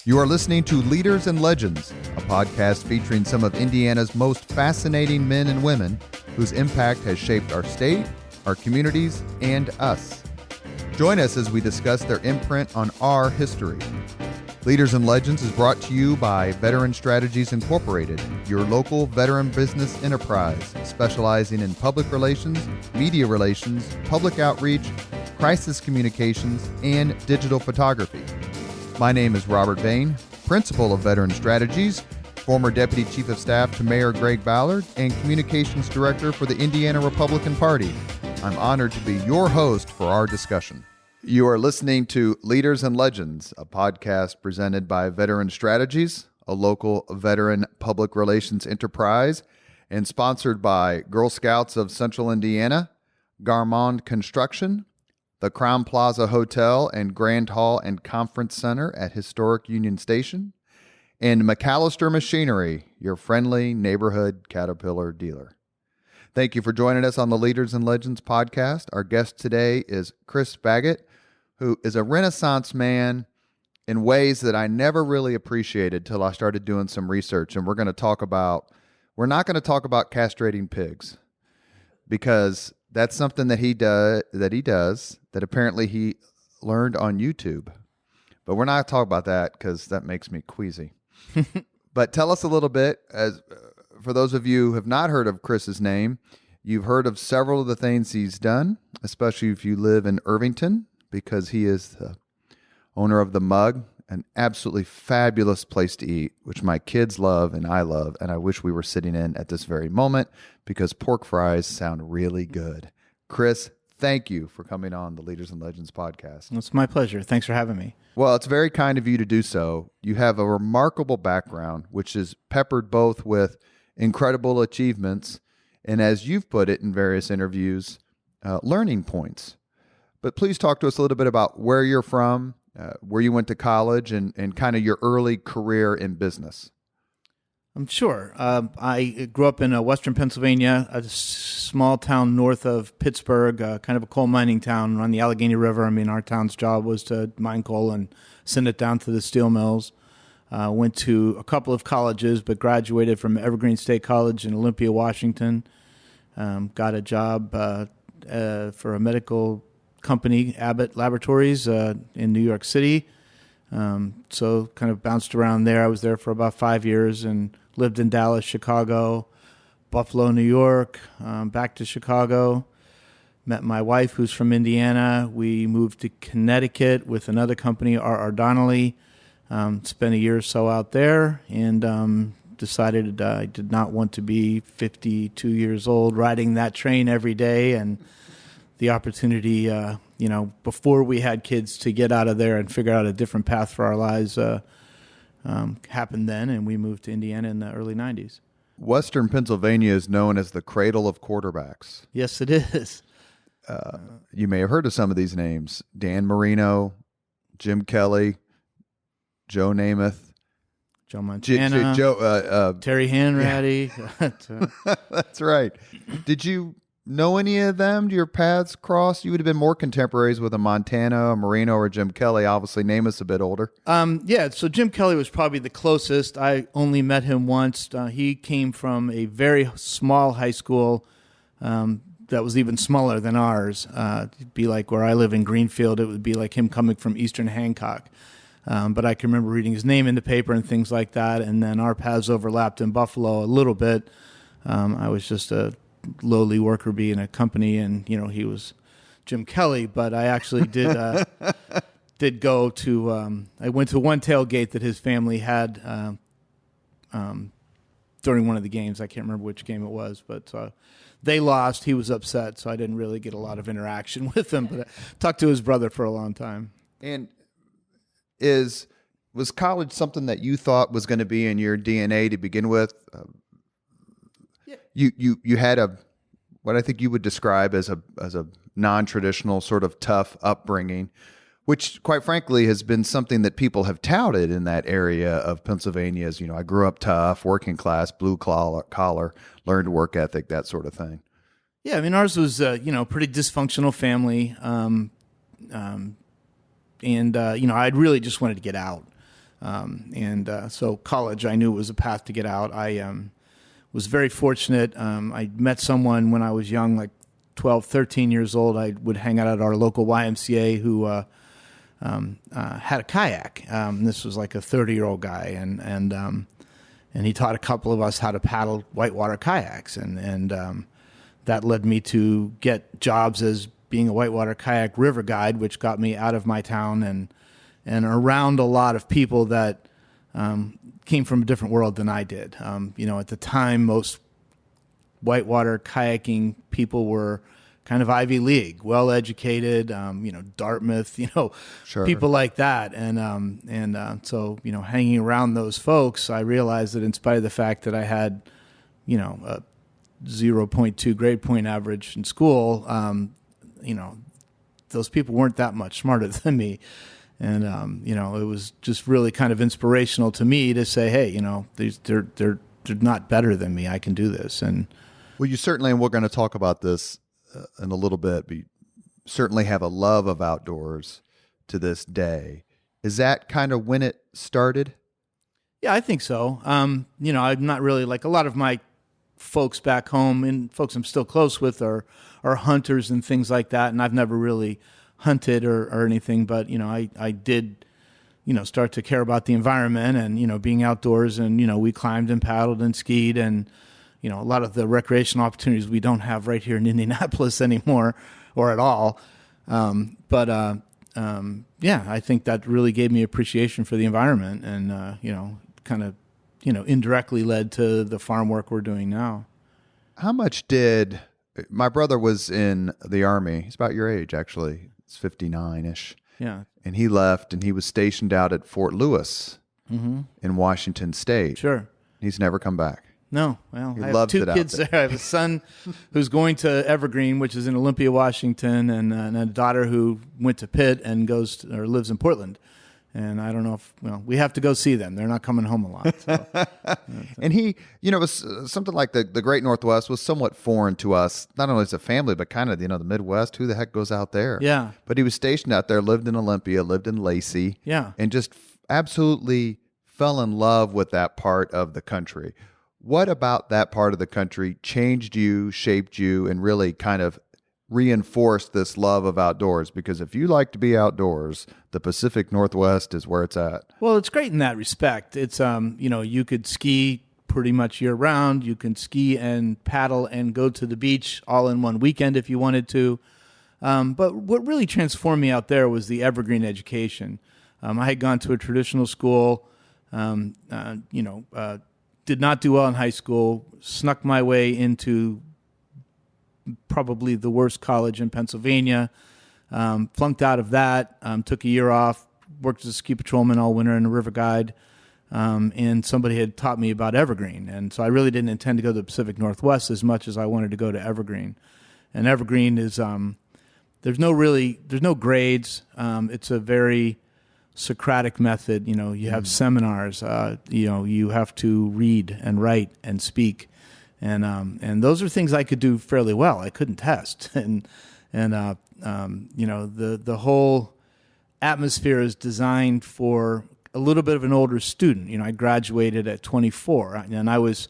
You are listening to Leaders and Legends, a podcast featuring some of Indiana's most fascinating men and women whose impact has shaped our state, our communities, and us. Join us as we discuss their imprint on our history. Leaders and Legends is brought to you by Veteran Strategies Incorporated, your local veteran business enterprise specializing in public relations, media relations, public outreach, crisis communications, and digital photography. My name is Robert Bain, Principal of Veteran Strategies, former Deputy Chief of Staff to Mayor Greg Ballard, and Communications Director for the Indiana Republican Party. I'm honored to be your host for our discussion. You are listening to Leaders and Legends, a podcast presented by Veteran Strategies, a local veteran public relations enterprise, and sponsored by Girl Scouts of Central Indiana, Garmond Construction, the Crown Plaza Hotel and Grand Hall and Conference Center at Historic Union Station, and McAllister Machinery, your friendly neighborhood Caterpillar dealer. Thank you for joining us on the Leaders and Legends podcast. Our guest today is Chris Baggott, who is a Renaissance man in ways that I never really appreciated till I started doing some research. And we're not going to talk about castrating pigs, because that's something that he does that apparently he learned on YouTube. But we're not going to talk about that because that makes me queasy. But tell us a little bit, as for those of you who have not heard of Chris's name, you've heard of several of the things he's done, especially if you live in Irvington, because he is the owner of The Mug, an absolutely fabulous place to eat, which my kids love and I love, and I wish we were sitting in at this very moment because pork fries sound really good. Chris, thank you for coming on the Leaders and Legends podcast. It's my pleasure. Thanks for having me. Well, it's very kind of you to do so. You have a remarkable background, which is peppered both with incredible achievements and, as you've put it in various interviews, learning points. But please talk to us a little bit about where you're from, where you went to college, and kind of your early career in business. I'm sure. I grew up in western Pennsylvania, a small town north of Pittsburgh, kind of a coal mining town on the Allegheny River. I mean, our town's job was to mine coal and send it down to the steel mills. Went to a couple of colleges, but graduated from Evergreen State College in Olympia, Washington. Got a job for a medical company, Abbott Laboratories, in New York City. So kind of bounced around there. I was there for about 5 years and lived in Dallas, Chicago, Buffalo, New York, back to Chicago. Met my wife, who's from Indiana. We moved to Connecticut with another company, R.R. Donnelly. Spent a year or so out there and decided I did not want to be 52 years old riding that train every day, and the opportunity, before we had kids, to get out of there and figure out a different path for our lives happened then, and we moved to Indiana in the early 90s. Western Pennsylvania is known as the cradle of quarterbacks. Yes, it is. You may have heard of some of these names: Dan Marino, Jim Kelly, Joe Namath, Joe Montana, Terry Hanratty. Yeah. That's right. Did you know any of them? Do your paths cross? You would have been more contemporaries with a Montana, a Marino, or Jim Kelly. Obviously, Namath's a bit older. So Jim Kelly was probably the closest. I only met him once. He came from a very small high school that was even smaller than ours. It'd be like where I live in Greenfield. It would be like him coming from Eastern Hancock. But I can remember reading his name in the paper and things like that. And then our paths overlapped in Buffalo a little bit. I was just a lowly worker bee in a company, and he was Jim Kelly. But I actually did go to. I went to one tailgate that his family had during one of the games. I can't remember which game it was, but they lost. He was upset, so I didn't really get a lot of interaction with him. But I talked to his brother for a long time. And was college something that you thought was going to be in your DNA to begin with? You had what I think you would describe as a non-traditional sort of tough upbringing, which quite frankly has been something that people have touted in that area of Pennsylvania. As I grew up tough, working class, blue collar, learned work ethic, that sort of thing. Yeah, I mean, ours was pretty dysfunctional family, and I'd really just wanted to get out. So college, I knew was a path to get out. I was very fortunate. I met someone when I was young, like 12, 13 years old. I would hang out at our local YMCA who had a kayak. This was like a 30-year-old guy, and he taught a couple of us how to paddle whitewater kayaks, and that led me to get jobs as being a whitewater kayak river guide, which got me out of my town and around a lot of people that came from a different world than I did. At the time, most whitewater kayaking people were kind of Ivy League, well-educated, Dartmouth, Sure. people like that. So hanging around those folks, I realized that in spite of the fact that I had, a 0.2 grade point average in school, those people weren't that much smarter than me. And, it was just really kind of inspirational to me to say, hey, they're not better than me. I can do this. And Well, you certainly, and we're going to talk about this in a little bit, but you certainly have a love of outdoors to this day. Is that kind of when it started? yeah, I think so. I'm not really like a lot of my folks back home, and folks I'm still close with are hunters and things like that. And I've never really hunted or anything, but, I did, start to care about the environment and, being outdoors, and, we climbed and paddled and skied and, a lot of the recreational opportunities we don't have right here in Indianapolis anymore or at all. I think that really gave me appreciation for the environment and, kind of, indirectly led to the farm work we're doing now. How much my brother was in the Army. He's about your age, actually. He's 59-ish. Yeah. And he left, and he was stationed out at Fort Lewis in Washington State. Sure. He's never come back. No, well, He I have loves two it out kids there. there. I have a son who's going to Evergreen, which is in Olympia, Washington, and a daughter who went to Pitt and lives in Portland. And I don't know if, we have to go see them. They're not coming home a lot. So. And he, it was something like the Great Northwest was somewhat foreign to us, not only as a family, but kind of, the Midwest. Who the heck goes out there? Yeah. But he was stationed out there, lived in Olympia, lived in Lacey. Yeah. And just absolutely fell in love with that part of the country. What about that part of the country changed you, shaped you, and really kind of reinforced this love of outdoors? Because if you like to be outdoors, the Pacific Northwest is where it's at. Well, it's great in that respect. It's, you could ski pretty much year round. You can ski and paddle and go to the beach all in one weekend if you wanted to. But what really transformed me out there was the Evergreen education. I had gone to a traditional school, did not do well in high school, snuck my way into probably the worst college in Pennsylvania, flunked out of that, took a year off, worked as a ski patrolman all winter and a river guide, and somebody had taught me about Evergreen. And so I really didn't intend to go to the Pacific Northwest as much as I wanted to go to Evergreen. And Evergreen is, there's no grades. It's a very Socratic method. You have seminars, you have to read and write and speak. And those are things I could do fairly well. I couldn't test. The whole atmosphere is designed for a little bit of an older student. I graduated at 24 and I was,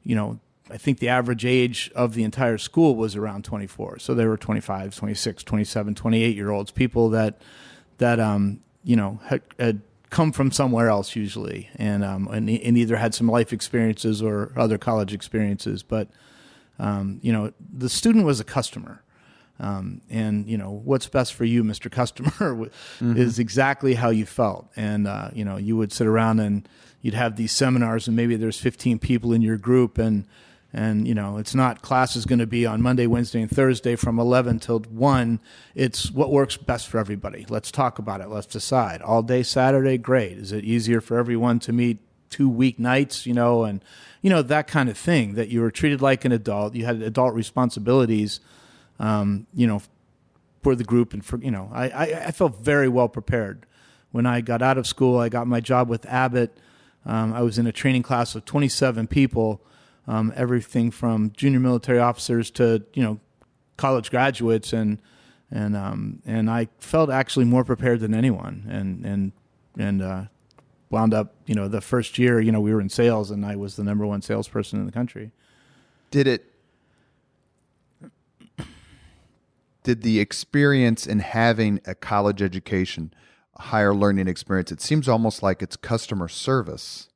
I think the average age of the entire school was around 24. So there were 25, 26, 27, 28-year-olds, people that had come from somewhere else usually, and either had some life experiences or other college experiences. But the student was a customer, and what's best for you, Mr. Customer, is exactly how you felt. And you would sit around and you'd have these seminars, and maybe there's 15 people in your group, and it's not class is going to be on Monday, Wednesday, and Thursday from 11 till 1. It's what works best for everybody. Let's talk about it. Let's decide. All day Saturday, great. Is it easier for everyone to meet 2 weeknights, and that kind of thing, that you were treated like an adult. You had adult responsibilities, for the group. And for, I felt very well prepared. When I got out of school, I got my job with Abbott. I was in a training class of 27 people. Everything from junior military officers to college graduates, and I felt actually more prepared than anyone, and wound up, the first year, we were in sales, and I was the number one salesperson in the country. Did the experience in having a college education, a higher learning experience, it seems almost like it's customer service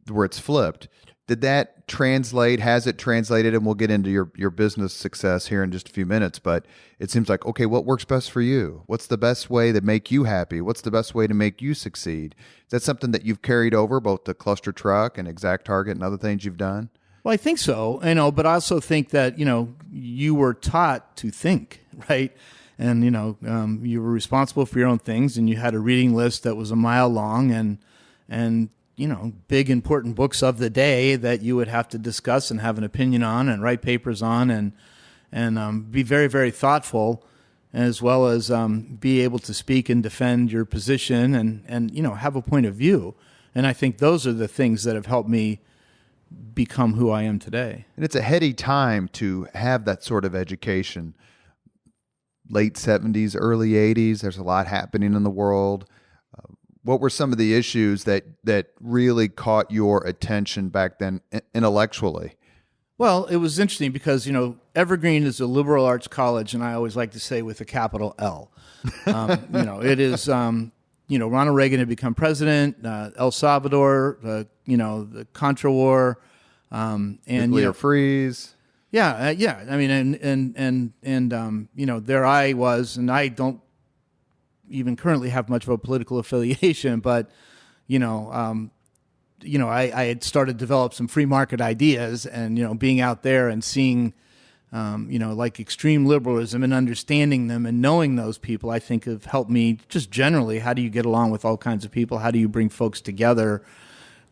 where it's flipped. Did that translate? Has it translated? And we'll get into your business success here in just a few minutes, but it seems like, okay, what works best for you? What's the best way to make you happy? What's the best way to make you succeed? Is that something that you've carried over both to ClusterTruck and ExactTarget and other things you've done? Well, I think so, but I also think that, you were taught to think, right? And, you were responsible for your own things, and you had a reading list that was a mile long and big important books of the day that you would have to discuss and have an opinion on and write papers on and be very, very thoughtful, as well as be able to speak and defend your position and have a point of view. And I think those are the things that have helped me become who I am today. And it's a heady time to have that sort of education. Late 70s, early 80s, there's a lot happening in the world. What were some of the issues that really caught your attention back then intellectually? Well, it was interesting because, Evergreen is a liberal arts college, and I always like to say with a capital L. It is, Ronald Reagan had become president, El Salvador, the Contra War, and nuclear freeze. Yeah. I mean, there I was, and I don't even currently have much of a political affiliation, but I had started to develop some free market ideas, and being out there and seeing like extreme liberalism and understanding them and knowing those people, I think have helped me just generally. How do you get along with all kinds of people? How do you bring folks together,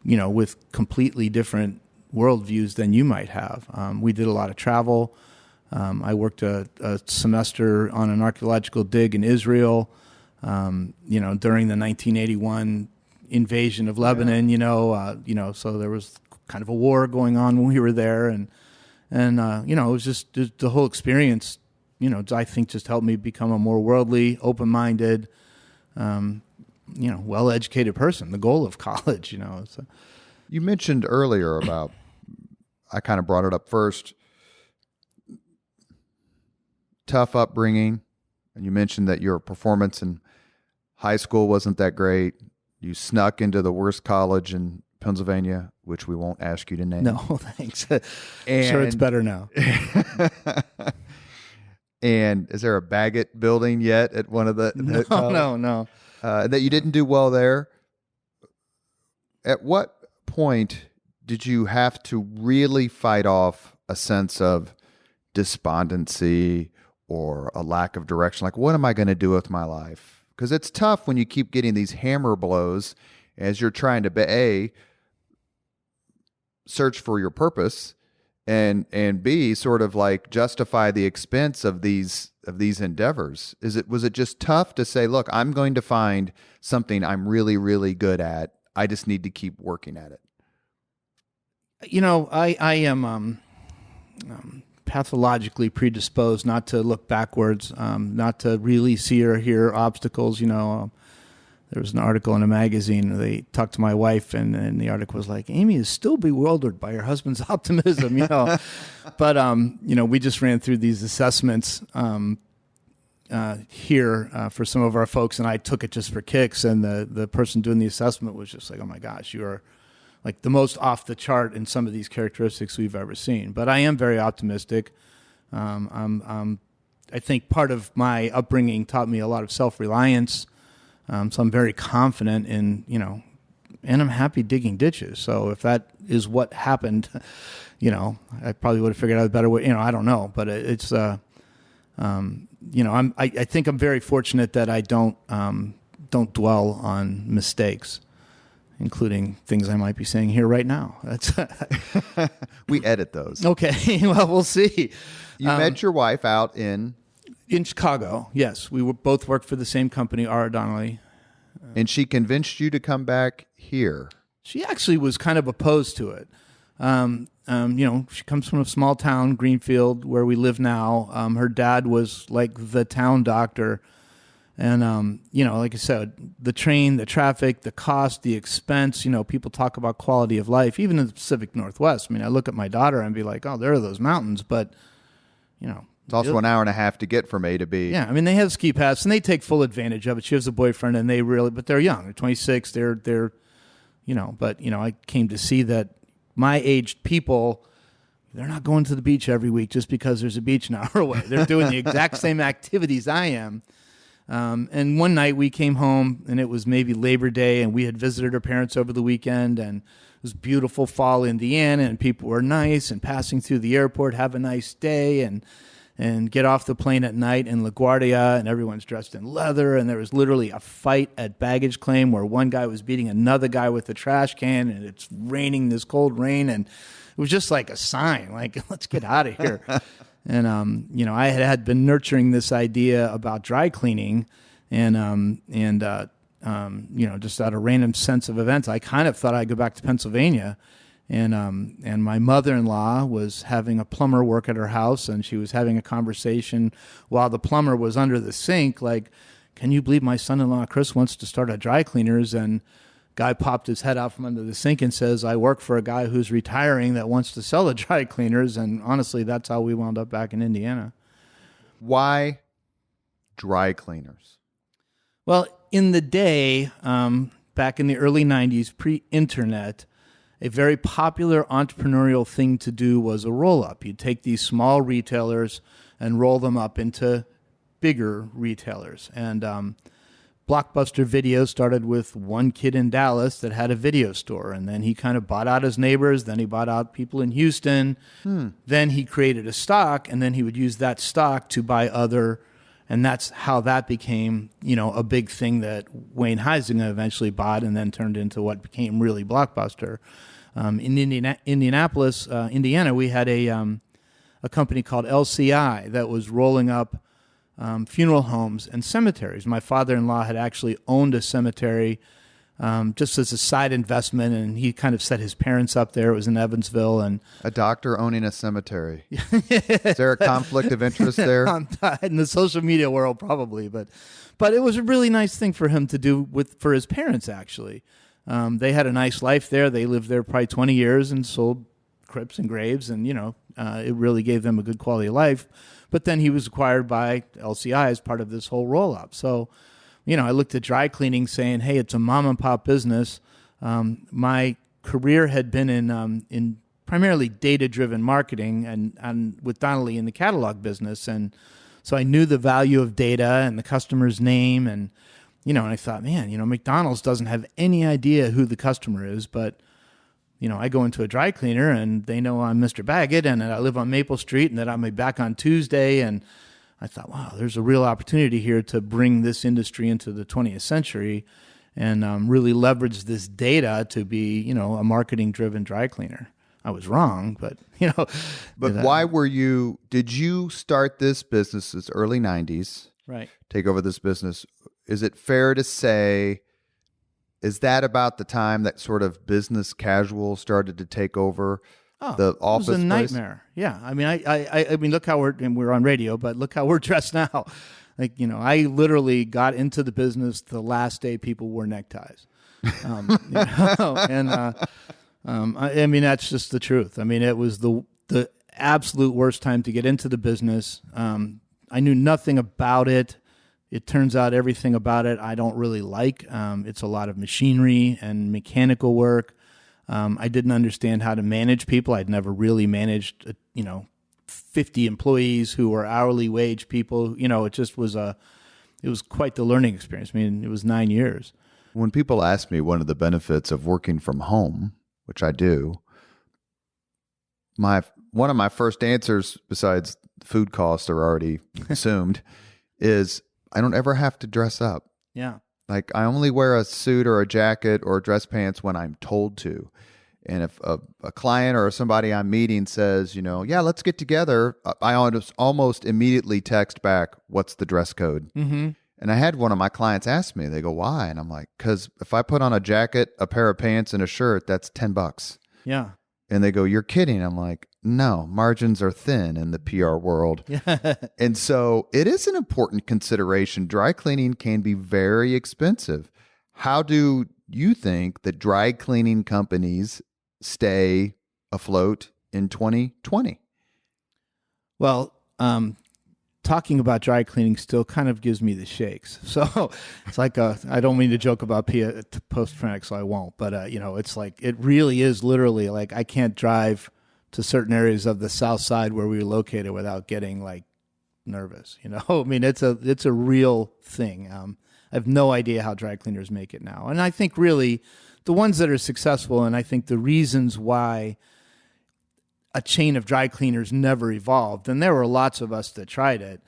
with completely different worldviews than you might have? We did a lot of travel. I worked a semester on an archaeological dig in Israel, during the 1981 invasion of Lebanon, so there was kind of a war going on when we were there. And it was just the whole experience, I think just helped me become a more worldly, open-minded, well-educated person, the goal of college, So. You mentioned earlier about, I kind of brought it up first, tough upbringing, and you mentioned that your performance in high school wasn't that great. You snuck into the worst college in Pennsylvania, which we won't ask you to name. No, thanks. Sure, it's better now. And is there a Baggott building yet at one of the? No. That you didn't do well there. At what point did you have to really fight off a sense of despondency or a lack of direction? Like, what am I going to do with my life? Because it's tough when you keep getting these hammer blows as you're trying to search for your purpose and B, sort of like justify the expense of these endeavors. Was it just tough to say, look, I'm going to find something I'm really, really good at. I just need to keep working at it. I am pathologically predisposed not to look backwards, not to really see or hear obstacles. There was an article in a magazine. They talked to my wife, and the article was like, Amy is still bewildered by her husband's optimism, But, we just ran through these assessments here for some of our folks, and I took it just for kicks. And the person doing the assessment was just like, oh, my gosh, you are like the most off the chart in some of these characteristics we've ever seen. But I am very optimistic. I think part of my upbringing taught me a lot of self-reliance. So I'm very confident in, and I'm happy digging ditches. So if that is what happened, I probably would have figured out a better way. I don't know, but it's, I think I'm very fortunate that I don't dwell on mistakes, including things I might be saying here right now. That's we edit those. Okay, well, we'll see. You met your wife out in Chicago. Yes, we both worked for the same company, R. Donnelly. And she convinced you to come back here. She actually was kind of opposed to it. She comes from a small town, Greenfield, where we live now. Her dad was like the town doctor. And, like I said, the train, the traffic, the cost, the expense, people talk about quality of life, even in the Pacific Northwest. I mean, I look at my daughter and be like, oh, there are those mountains, but, It's also an hour and a half to get from A to B. Yeah, I mean, they have ski paths, and they take full advantage of it. She has a boyfriend, and but they're young. They're 26. But, I came to see that my aged people, they're not going to the beach every week just because there's a beach an hour away. They're doing the exact same activities I am. And one night we came home, and it was maybe Labor Day, and we had visited our parents over the weekend, and it was beautiful fall Indiana, and people were nice and passing through the airport, have a nice day, and get off the plane at night in LaGuardia, and everyone's dressed in leather, and there was literally a fight at baggage claim where one guy was beating another guy with a trash can, and it's raining, this cold rain, and it was just like a sign, like, let's get out of here. And, I had been nurturing this idea about dry cleaning, and just out of random sense of events, I kind of thought I'd go back to Pennsylvania. And my mother-in-law was having a plumber work at her house, and she was having a conversation while the plumber was under the sink, like, can you believe my son-in-law Chris wants to start a dry cleaners? And guy popped his head out from under the sink and says, I work for a guy who's retiring that wants to sell the dry cleaners. And honestly, that's how we wound up back in Indiana. Why dry cleaners? Well, in the day, back in the early 90s, pre-internet, a very popular entrepreneurial thing to do was a roll-up. You'd take these small retailers and roll them up into bigger retailers. And Blockbuster Video started with one kid in Dallas that had a video store, and then he kind of bought out his neighbors, then he bought out people in Houston, then he created a stock, and then he would use that stock to buy other, and that's how that became, a big thing that Wayne Huizinga eventually bought and then turned into what became really Blockbuster. In Indianapolis, Indiana, we had a company called LCI that was rolling up funeral homes and cemeteries. My father-in-law had actually owned a cemetery just as a side investment, and he kind of set his parents up there. It was in Evansville. And a doctor owning a cemetery. Is there a conflict of interest there? In the social media world, probably. But it was a really nice thing for him to do for his parents, actually. They had a nice life there. They lived there probably 20 years and sold crypts and graves, and, it really gave them a good quality of life. But then he was acquired by LCI as part of this whole roll-up. So, I looked at dry cleaning saying, hey, it's a mom-and-pop business. My career had been in primarily data-driven marketing and with Donnelly in the catalog business. And so I knew the value of data and the customer's name. And, and I thought, man, McDonald's doesn't have any idea who the customer is, but I go into a dry cleaner and they know I'm Mr. Baggott and that I live on Maple Street and that I'm back on Tuesday. And I thought, wow, there's a real opportunity here to bring this industry into the 20th century and really leverage this data to be, a marketing-driven dry cleaner. I was wrong, but, But why did you start this business as early 90s? Right. Take over this business. Is it fair to say, is that about the time that sort of business casual started to take over the office? It was a nightmare. Yeah. I mean, I mean, look how we're on radio, but look how we're dressed now. Like, I literally got into the business the last day people wore neckties. I mean, that's just the truth. I mean, it was the absolute worst time to get into the business. I knew nothing about it. It turns out everything about it I don't really like. It's a lot of machinery and mechanical work. I didn't understand how to manage people. I'd never really managed, 50 employees who were hourly wage people. It just was it was quite the learning experience. I mean, it was 9 years. When people ask me one of the benefits of working from home, which I do, one of my first answers, besides food costs are already consumed, is I don't ever have to dress up. Yeah. Like, I only wear a suit or a jacket or dress pants when I'm told to. And if a client or somebody I'm meeting says, yeah, let's get together, I almost immediately text back, what's the dress code? Mm-hmm. And I had one of my clients ask me, they go, why? And I'm like, because if I put on a jacket, a pair of pants, and a shirt, that's $10. Yeah. And they go, you're kidding. I'm like, no, margins are thin in the PR world. And so it is an important consideration. Dry cleaning can be very expensive. How do you think that dry cleaning companies stay afloat in 2020? Well, talking about dry cleaning still kind of gives me the shakes. So it's like I don't mean to joke about post-traumatic, so I won't. But it's like it really is literally like I can't drive to certain areas of the South Side where we were located without getting like nervous. I mean it's a real thing. I have no idea how dry cleaners make it now, and I think really the ones that are successful, and I think the reasons why a chain of dry cleaners never evolved, and there were lots of us that tried it,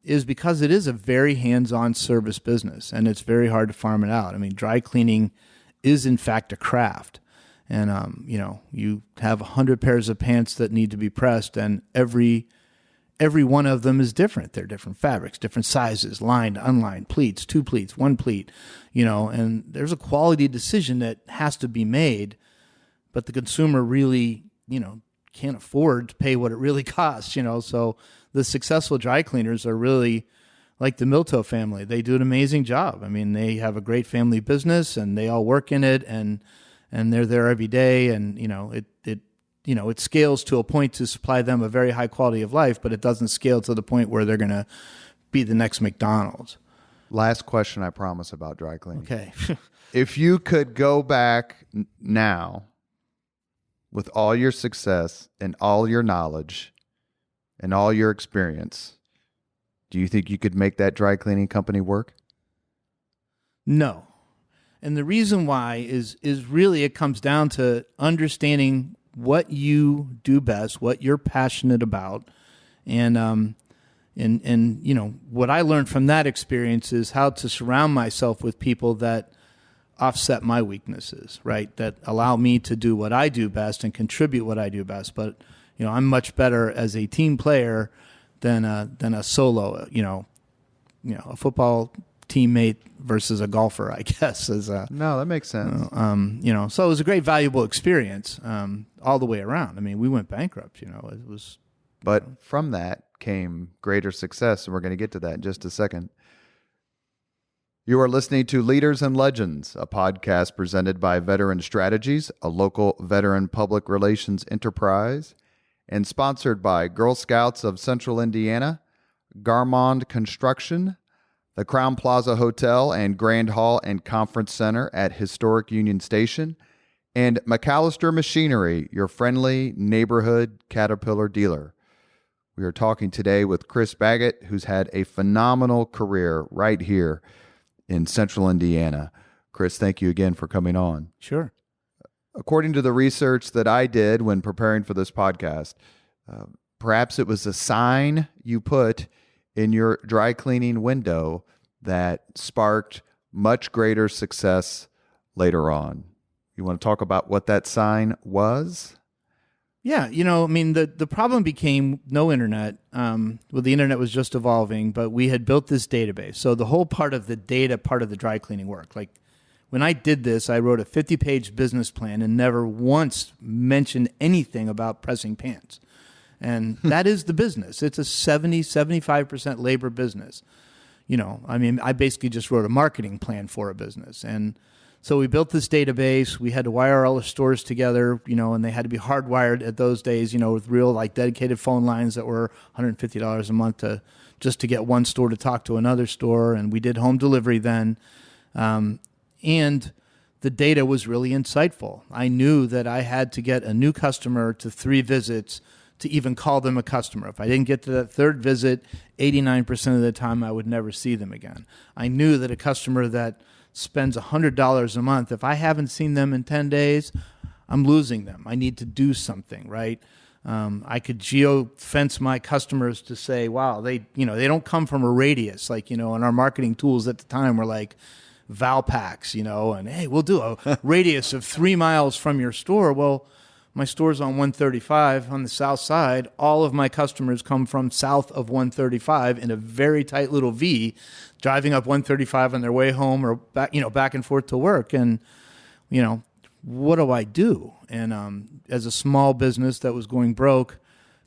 is because it is a very hands-on service business, and it's very hard to farm it out. I mean, dry cleaning is in fact a craft, and you have 100 pairs of pants that need to be pressed, and every one of them is different. They're different fabrics, different sizes, lined, unlined, pleats, 2 pleats, 1 pleat, and there's a quality decision that has to be made, but the consumer really can't afford to pay what it really costs, so the successful dry cleaners are really like the Milto family. They do an amazing job. I mean, they have a great family business and they all work in it and they're there every day. And, it scales to a point to supply them a very high quality of life, but it doesn't scale to the point where they're going to be the next McDonald's. Last question, I promise, about dry cleaning. Okay. If you could go back now, with all your success and all your knowledge and all your experience, do you think you could make that dry cleaning company work? No. And the reason why is really it comes down to understanding what you do best, what you're passionate about. And what I learned from that experience is how to surround myself with people that offset my weaknesses, right? That allow me to do what I do best and contribute what I do best. But, I'm much better as a team player than a solo, a football teammate versus a golfer, I guess. No, that makes sense. So it was a great, valuable experience all the way around. I mean, we went bankrupt, it was. But from that came greater success, and we're going to get to that in just a second. You are listening to Leaders and Legends, a podcast presented by Veteran Strategies, a local veteran public relations enterprise, and sponsored by Girl Scouts of Central Indiana, Garmond Construction, the Crown Plaza Hotel and Grand Hall and Conference Center at Historic Union Station, and McAllister Machinery, your friendly neighborhood Caterpillar dealer. We are talking today with Chris Baggott, who's had a phenomenal career right here in Central Indiana. Chris, thank you again for coming on. Sure. According to the research that I did when preparing for this podcast, perhaps it was a sign you put in your dry cleaning window that sparked much greater success later on. You want to talk about what that sign was? Yeah, the problem became no internet. The internet was just evolving, but we had built this database. So the whole part of the data part of the dry cleaning work. Like when I did this, I wrote a 50-page business plan and never once mentioned anything about pressing pants. And that is the business. It's a 75% labor business. I basically just wrote a marketing plan for a business. And so we built this database. We had to wire all the stores together, and they had to be hardwired at those days, with real dedicated phone lines that were $150 a month just to get one store to talk to another store. And we did home delivery then. And the data was really insightful. I knew that I had to get a new customer to 3 visits to even call them a customer. If I didn't get to that 3rd visit, 89% of the time I would never see them again. I knew that a customer that spends $100 a month, if I haven't seen them in 10 days, I'm losing them. I need to do something, right? I could geo-fence my customers to say, wow, they don't come from a radius. And our marketing tools at the time were like Valpaks, and hey, we'll do a radius of 3 miles from your store. Well, my store's on 135 on the south side. All of my customers come from south of 135 in a very tight little V, driving up 135 on their way home or back and forth to work. And, what do I do? And as a small business that was going broke,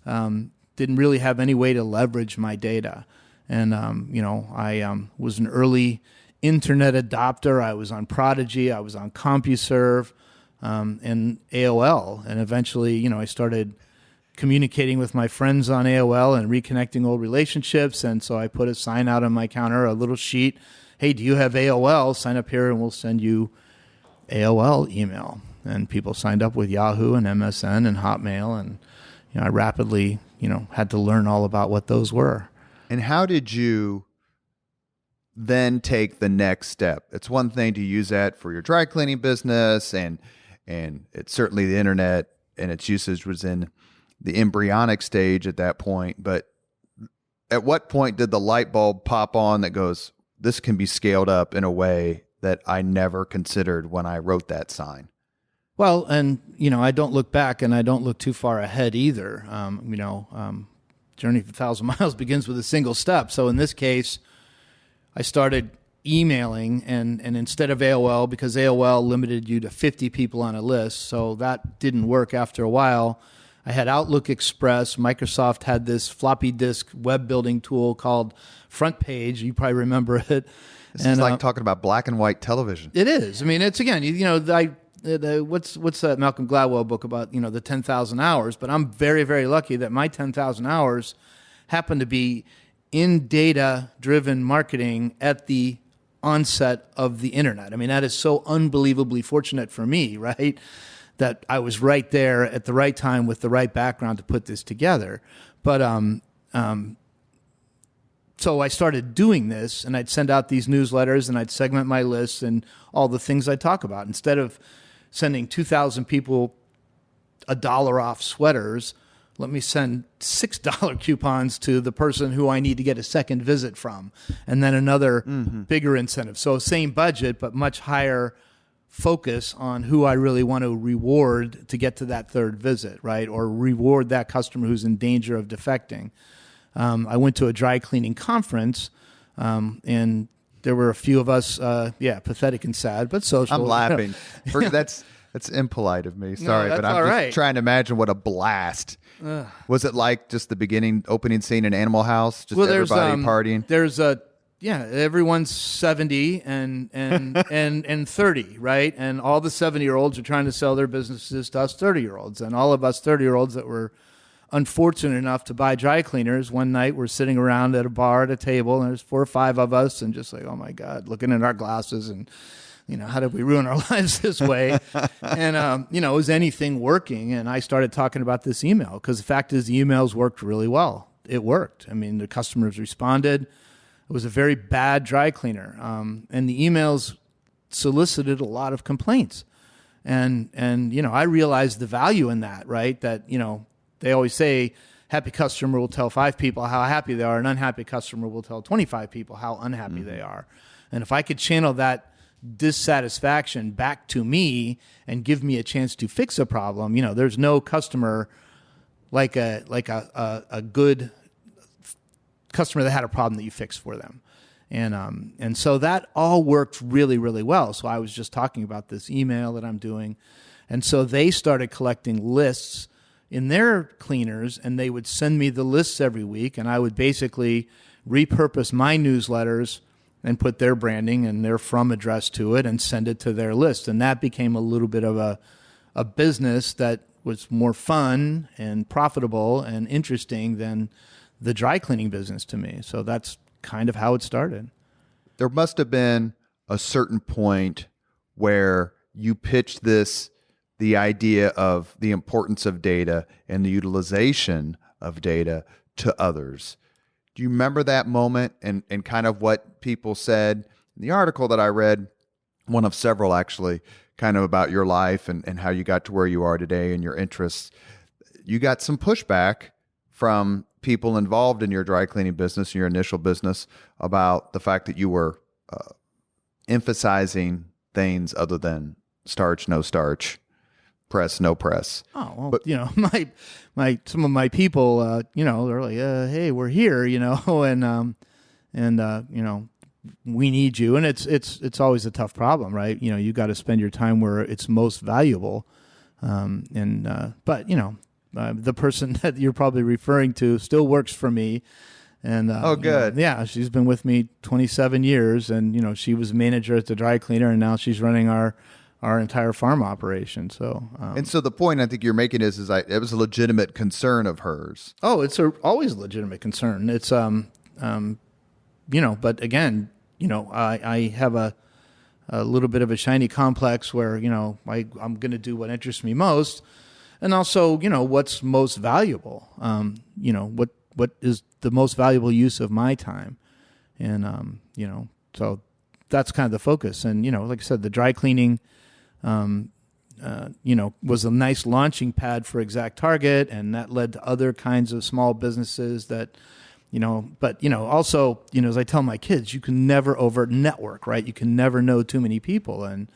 didn't really have any way to leverage my data. And, I was an early internet adopter. I was on Prodigy. I was on CompuServe and AOL. And eventually, I started communicating with my friends on AOL and reconnecting old relationships. And so I put a sign out on my counter, a little sheet. Hey, do you have AOL? Sign up here and we'll send you AOL email. And people signed up with Yahoo and MSN and Hotmail. And I rapidly, had to learn all about what those were. And how did you then take the next step? It's one thing to use that for your dry cleaning business, and it's certainly the internet and its usage was in the embryonic stage at that point. But at what point did the light bulb pop on that goes, this can be scaled up in a way that I never considered when I wrote that sign? Well, and, I don't look back and I don't look too far ahead either. Journey of 1,000 miles begins with a single step. So in this case, I started emailing and instead of AOL, because AOL limited you to 50 people on a list, so that didn't work after a while. I had Outlook Express. Microsoft had this floppy disk web building tool called Front Page. You probably remember it. This is like talking about black and white television. It is. I mean, it's, again, what's that Malcolm Gladwell book about, the 10,000 hours? But I'm very, very lucky that my 10,000 hours happen to be in data-driven marketing at the onset of the internet. I mean, that is so unbelievably fortunate for me, right? That I was right there at the right time with the right background to put this together. But so I started doing this, and I'd send out these newsletters, and I'd segment my lists and all the things I talk about. Instead of sending 2,000 people $1 off sweaters, let me send $6 coupons to the person who I need to get a second visit from, and then another bigger incentive. So same budget, but much higher focus on who I really want to reward to get to that third visit, right? Or reward that customer who's in danger of defecting. I went to a dry cleaning conference, and there were a few of us, pathetic and sad, but social. I'm laughing. That's impolite of me. Sorry, but I'm just trying to imagine what a blast. Was it like just the opening scene in Animal House? Just everybody partying? There's everyone's 70 and 30, right? And all the 70-year-olds are trying to sell their businesses to us 30-year-olds. And all of us 30-year-olds that were unfortunate enough to buy dry cleaners, one night we're sitting around at a bar at a table, and there's 4 or 5 of us, and just like, oh my God, looking at our glasses and, how did we ruin our lives this way? And, was anything working? And I started talking about this email, because the fact is the emails worked really well. It worked. I mean, the customers responded. It was a very bad dry cleaner. And the emails solicited a lot of complaints. And I realized the value in that, right? That, they always say happy customer will tell 5 people how happy they are. An unhappy customer will tell 25 people how unhappy they are. And if I could channel that dissatisfaction back to me and give me a chance to fix a problem, there's no customer like a good customer that had a problem that you fixed for them. And so that all worked really, really well. So I was just talking about this email that I'm doing. And so they started collecting lists in their cleaners, and they would send me the lists every week, and I would basically repurpose my newsletters and put their branding and their from address to it and send it to their list. And that became a little bit of a business that was more fun and profitable and interesting than the dry cleaning business to me. So that's kind of how it started. There must have been a certain point where you pitched the idea of the importance of data and the utilization of data to others. Do you remember that moment and kind of what people said? In the article that I read, one of several actually, kind of about your life and how you got to where you are today and your interests, you got some pushback from people involved in your dry cleaning business, your initial business, about the fact that you were emphasizing things other than starch, no starch, press, no press. Oh, well, but, my some of my people, they're like, hey, we're here, and we need you. And it's always a tough problem, right? You got to spend your time where it's most valuable. But the person that you're probably referring to still works for me. And oh, good. Yeah, she's been with me 27 years, and she was manager at the dry cleaner, and now she's running our entire farm operation. So, and so the point I think you're making is it was a legitimate concern of hers. Oh, it's always a legitimate concern. It's but again, I have a little bit of a shiny complex where I'm going to do what interests me most, and also what's most valuable. What is the most valuable use of my time, and so that's kind of the focus. And like I said, the dry cleaning, was a nice launching pad for ExactTarget, and that led to other kinds of small businesses that, but also, as I tell my kids, you can never over network, right? You can never know too many people, and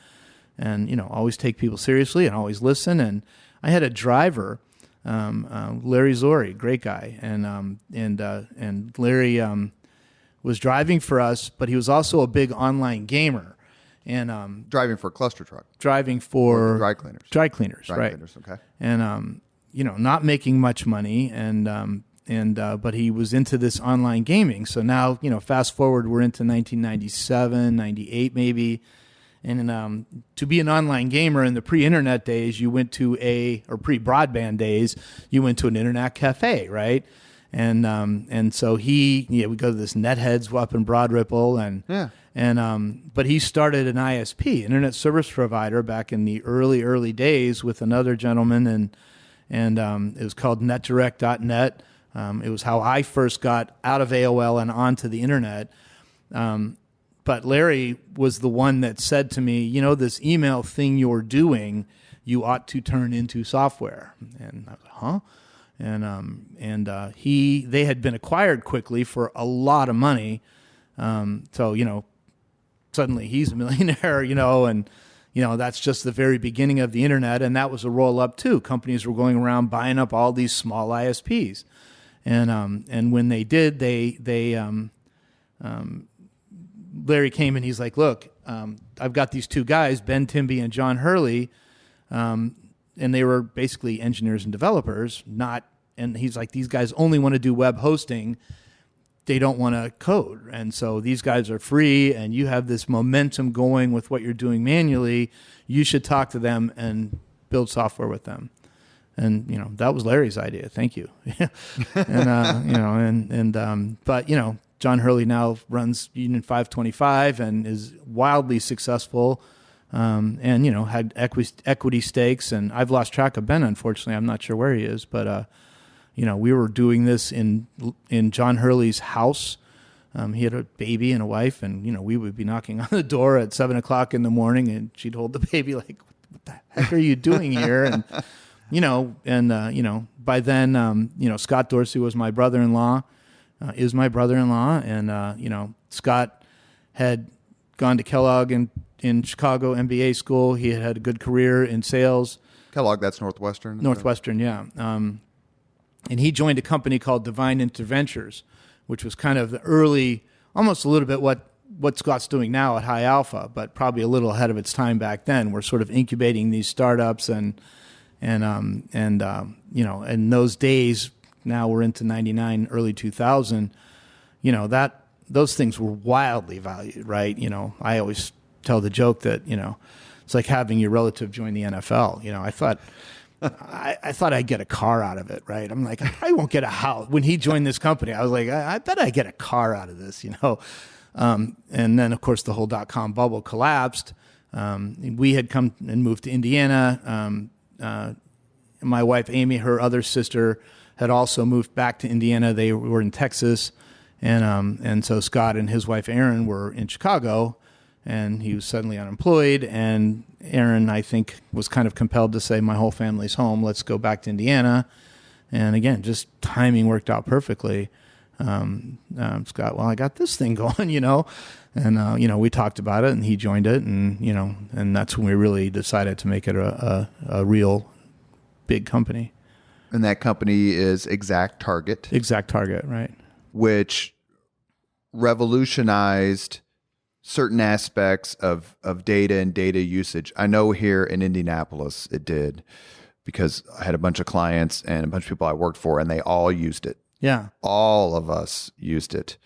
always take people seriously and always listen. And I had a driver, Larry Zori, great guy, and Larry was driving for us, but he was also a big online gamer, and driving for ClusterTruck, driving for dry cleaners, right? Cleaners, okay, and not making much money, and but he was into this online gaming. So now fast forward, we're into 1997, 98 maybe. And to be an online gamer in the pre-internet days, you went to or pre-broadband days, you went to an internet cafe, right? And so we go to this Netheads up in Broad Ripple, but he started an ISP, Internet Service Provider, back in the early days with another gentleman, and it was called NetDirect.net. It was how I first got out of AOL and onto the internet. But Larry was the one that said to me, this email thing you're doing, you ought to turn into software. And I was like, huh? And they had been acquired quickly for a lot of money. So, suddenly he's a millionaire, and, that's just the very beginning of the internet. And that was a roll up too. Companies were going around buying up all these small ISPs. And when they did, Larry came and he's like, look, I've got these two guys, Ben Timby and John Hurley, and they were basically engineers and developers, and he's like, these guys only want to do web hosting. They don't want to code. And so these guys are free, and you have this momentum going with what you're doing manually. You should talk to them and build software with them. And, that was Larry's idea. Thank you. But John Hurley now runs Union 525 and is wildly successful, and had equity stakes. And I've lost track of Ben, unfortunately. I'm not sure where he is, but we were doing this in John Hurley's house. He had a baby and a wife, and we would be knocking on the door at 7:00 in the morning, and she'd hold the baby like, "What the heck are you doing here?" And by then, Scott Dorsey was my brother-in-law. Is my brother-in-law, and Scott had gone to Kellogg in Chicago MBA school. He had a good career in sales. Kellogg, that's Northwestern. Northwestern, yeah. And he joined a company called Divine Interventures, which was kind of the early, almost a little bit what Scott's doing now at High Alpha, but probably a little ahead of its time back then. We're sort of incubating these startups, and in those days. Now we're into 99, early 2000, those things were wildly valued, right? I always tell the joke that, it's like having your relative join the NFL. I thought I'd get a car out of it, right? I'm like, I probably won't get a house. When he joined this company, I was like, I bet I get a car out of this, And then, of course, the whole .com bubble collapsed. We had come and moved to Indiana. My wife, Amy, her other sister, had also moved back to Indiana. They were in Texas, and so Scott and his wife Erin were in Chicago, and he was suddenly unemployed. And Erin, I think, was kind of compelled to say, "My whole family's home. Let's go back to Indiana." And again, just timing worked out perfectly. Scott, well, I got this thing going, and we talked about it, and he joined it, and and that's when we really decided to make it a real big company. And that company is ExactTarget. ExactTarget, right. Which revolutionized certain aspects of data and data usage. I know here in Indianapolis it did, because I had a bunch of clients and a bunch of people I worked for, and they all used it. Yeah. All of us used it.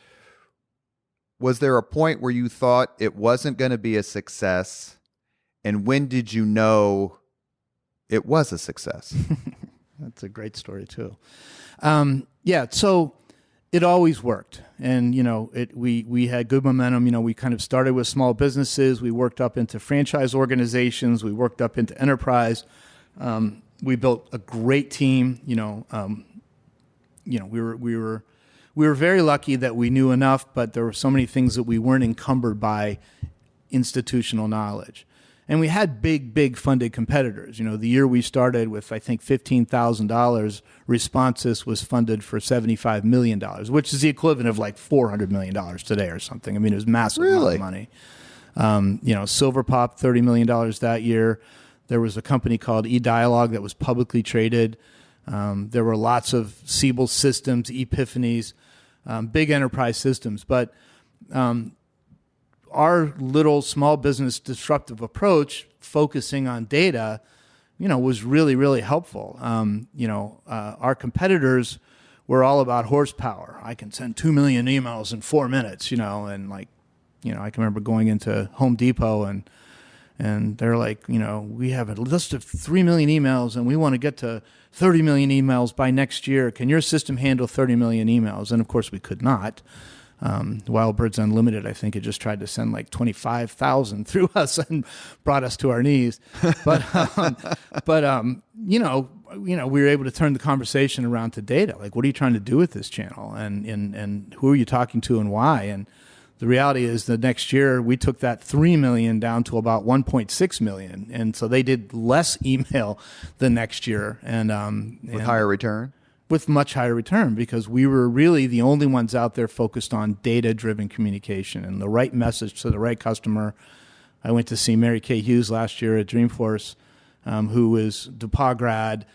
Was there a point where you thought it wasn't going to be a success? And when did you know it was a success? That's a great story too. Yeah. So it always worked. And, we had good momentum. We kind of started with small businesses. We worked up into franchise organizations. We worked up into enterprise. We built a great team. We were very lucky that we knew enough, but there were so many things that we weren't encumbered by institutional knowledge. And we had big funded competitors. The year we started with, I think, $15,000, Responsys was funded for $75 million, which is the equivalent of like $400 million today or something. I mean, it was massive amount of money. Silverpop, $30 million that year. There was a company called eDialog that was publicly traded. There were lots of Siebel systems, Epiphanies, big enterprise systems. But our little small business disruptive approach, focusing on data, was really helpful. Our competitors were all about horsepower. I can send 2 million emails in 4 minutes, and I can remember going into Home Depot and they're like, we have a list of 3 million emails and we want to get to 30 million emails by next year. Can your system handle 30 million emails? And of course we could not. Wildbirds Unlimited, I think, had just tried to send like 25,000 through us and brought us to our knees. But we were able to turn the conversation around to data. Like, what are you trying to do with this channel? And who are you talking to and why? And the reality is the next year we took that 3 million down to about 1.6 million. And so they did less email the next year. With higher return? With much higher return, because we were really the only ones out there focused on data-driven communication and the right message to the right customer. I went to see Mary Kay Hughes last year at Dreamforce, who is DePauw grad,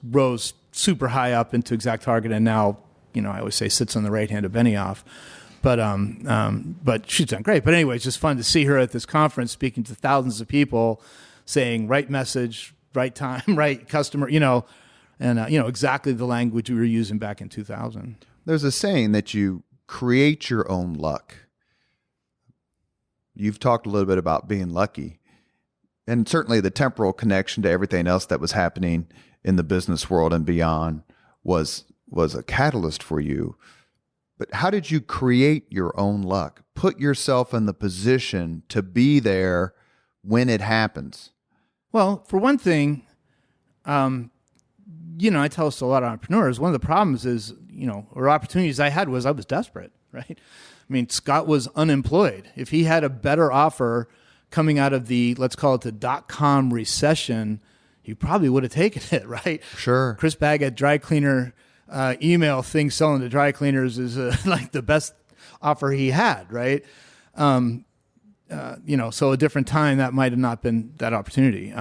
rose super high up into ExactTarget, and now, I always say sits on the right hand of Benioff. But she's done great. But anyway, it's just fun to see her at this conference speaking to thousands of people, saying right message, right time, right customer, exactly the language we were using back in 2000. There's a saying that you create your own luck. You've talked a little bit about being lucky, and certainly the temporal connection to everything else that was happening in the business world and beyond was a catalyst for you. But how did you create your own luck? Put yourself in the position to be there when it happens. Well, for one thing, I tell this to a lot of entrepreneurs. One of the problems is, or opportunities I had was I was desperate, right? I mean, Scott was unemployed. If he had a better offer coming out of the, let's call it the dot-com recession, he probably would have taken it, right? Sure. Chris Baggott, dry cleaner, email thing selling to dry cleaners is like the best offer he had, right? So a different time that might have not been that opportunity.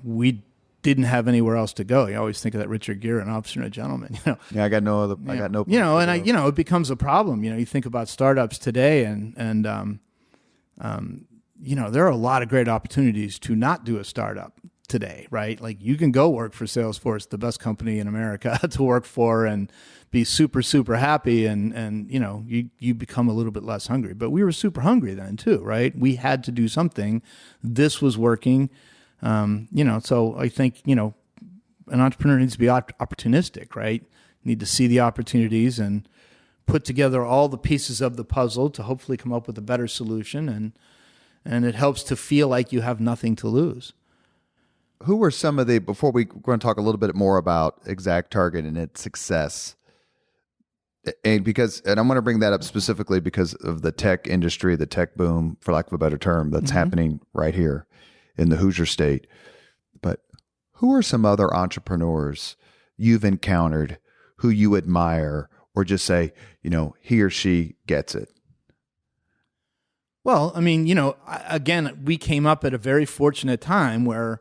We didn't have anywhere else to go. You always think of that Richard Gere and Officer and a Gentleman. Yeah, I got no other. I got no. It becomes a problem. You think about startups today, and there are a lot of great opportunities to not do a startup today, right? Like you can go work for Salesforce, the best company in America to work for, and be super, super happy, and you become a little bit less hungry. But we were super hungry then too, right? We had to do something. This was working, so I think, an entrepreneur needs to be opportunistic, right? Need to see the opportunities and put together all the pieces of the puzzle to hopefully come up with a better solution, and it helps to feel like you have nothing to lose. Who were some of before we're going to talk a little bit more about ExactTarget and its success, and I'm going to bring that up specifically because of the tech industry, the tech boom, for lack of a better term, that's happening right here in the Hoosier State. But who are some other entrepreneurs you've encountered who you admire, or just say, he or she gets it? Well, I mean, again, we came up at a very fortunate time where,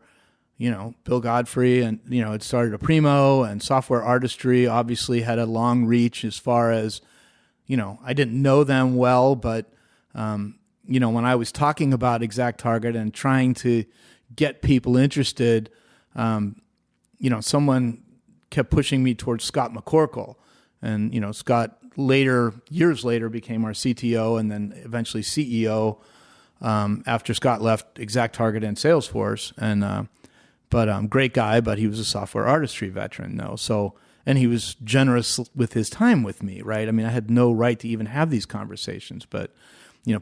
Bill Godfrey and, had started a Primo, and software artistry obviously had a long reach as far as, I didn't know them well, but, when I was talking about ExactTarget and trying to get people interested, someone kept pushing me towards Scott McCorkle. And, Scott years later became our CTO and then eventually CEO after Scott left ExactTarget and Salesforce. And, but great guy, but he was a software artistry veteran, though. So, and he was generous with his time with me, right? I mean, I had no right to even have these conversations, but,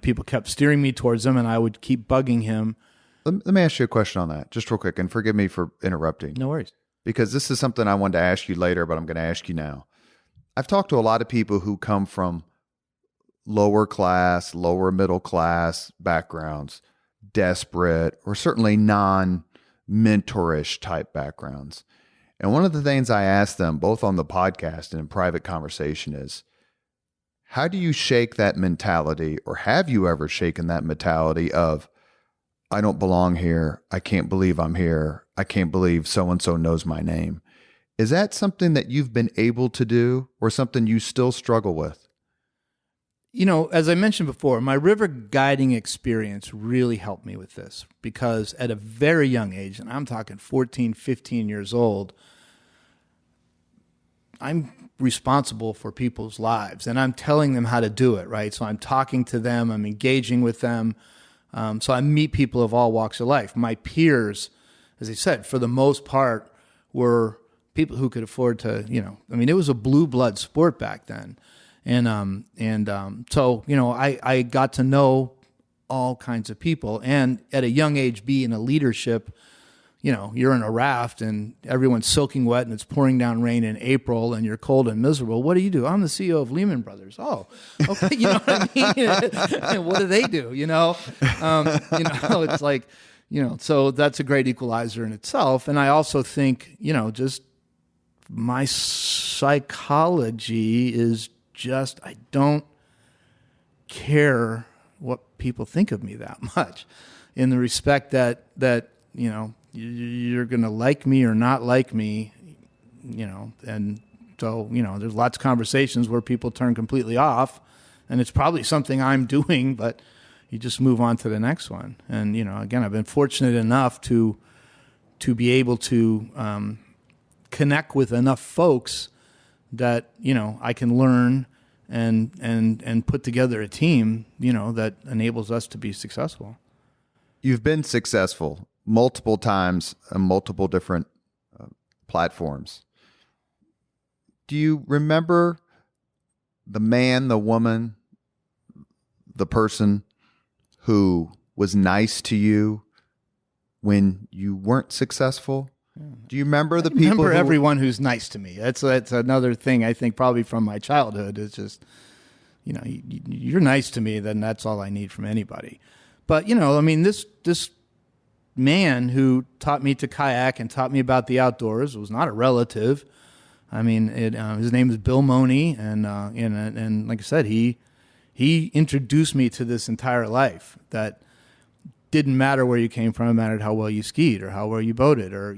people kept steering me towards them and I would keep bugging him. Let me ask you a question on that, just real quick, and forgive me for interrupting. No worries. Because this is something I wanted to ask you later, but I'm going to ask you now. I've talked to a lot of people who come from lower class, lower middle class backgrounds, desperate, or certainly non-mentorish type backgrounds. And one of the things I ask them, both on the podcast and in private conversation, is how do you shake that mentality, or have you ever shaken that mentality of, I don't belong here, I can't believe I'm here, I can't believe so-and-so knows my name? Is that something that you've been able to do, or something you still struggle with? As I mentioned before, my river guiding experience really helped me with this, because at a very young age, and I'm talking 14, 15 years old, I'm responsible for people's lives and I'm telling them how to do it, right? So I'm talking to them, I'm engaging with them. So I meet people of all walks of life. My peers, as I said, for the most part, were people who could afford to, it was a blue blood sport back then. So, I got to know all kinds of people, and at a young age, be in a leadership, you're in a raft and everyone's soaking wet and it's pouring down rain in April and you're cold and miserable. What do you do? I'm the CEO of Lehman Brothers. Oh, okay. You know what I mean? And what do they do? It's like, so that's a great equalizer in itself. And I also think, just my psychology is just, I don't care what people think of me that much, in the respect that you're going to like me or not like me, and so, there's lots of conversations where people turn completely off, and it's probably something I'm doing, but you just move on to the next one. And, again, I've been fortunate enough to be able to connect with enough folks that, I can learn and put together a team, that enables us to be successful. You've been successful multiple times on multiple different platforms. Do you remember the man, the woman, the person who was nice to you when you weren't successful? Do you remember the people? Remember everyone who's nice to me. That's another thing I think probably from my childhood. It's just, you're nice to me, then that's all I need from anybody. But this man who taught me to kayak and taught me about the outdoors was not a relative. His name is Bill Money, and like I said, he introduced me to this entire life that didn't matter where you came from; it mattered how well you skied or how well you boated, or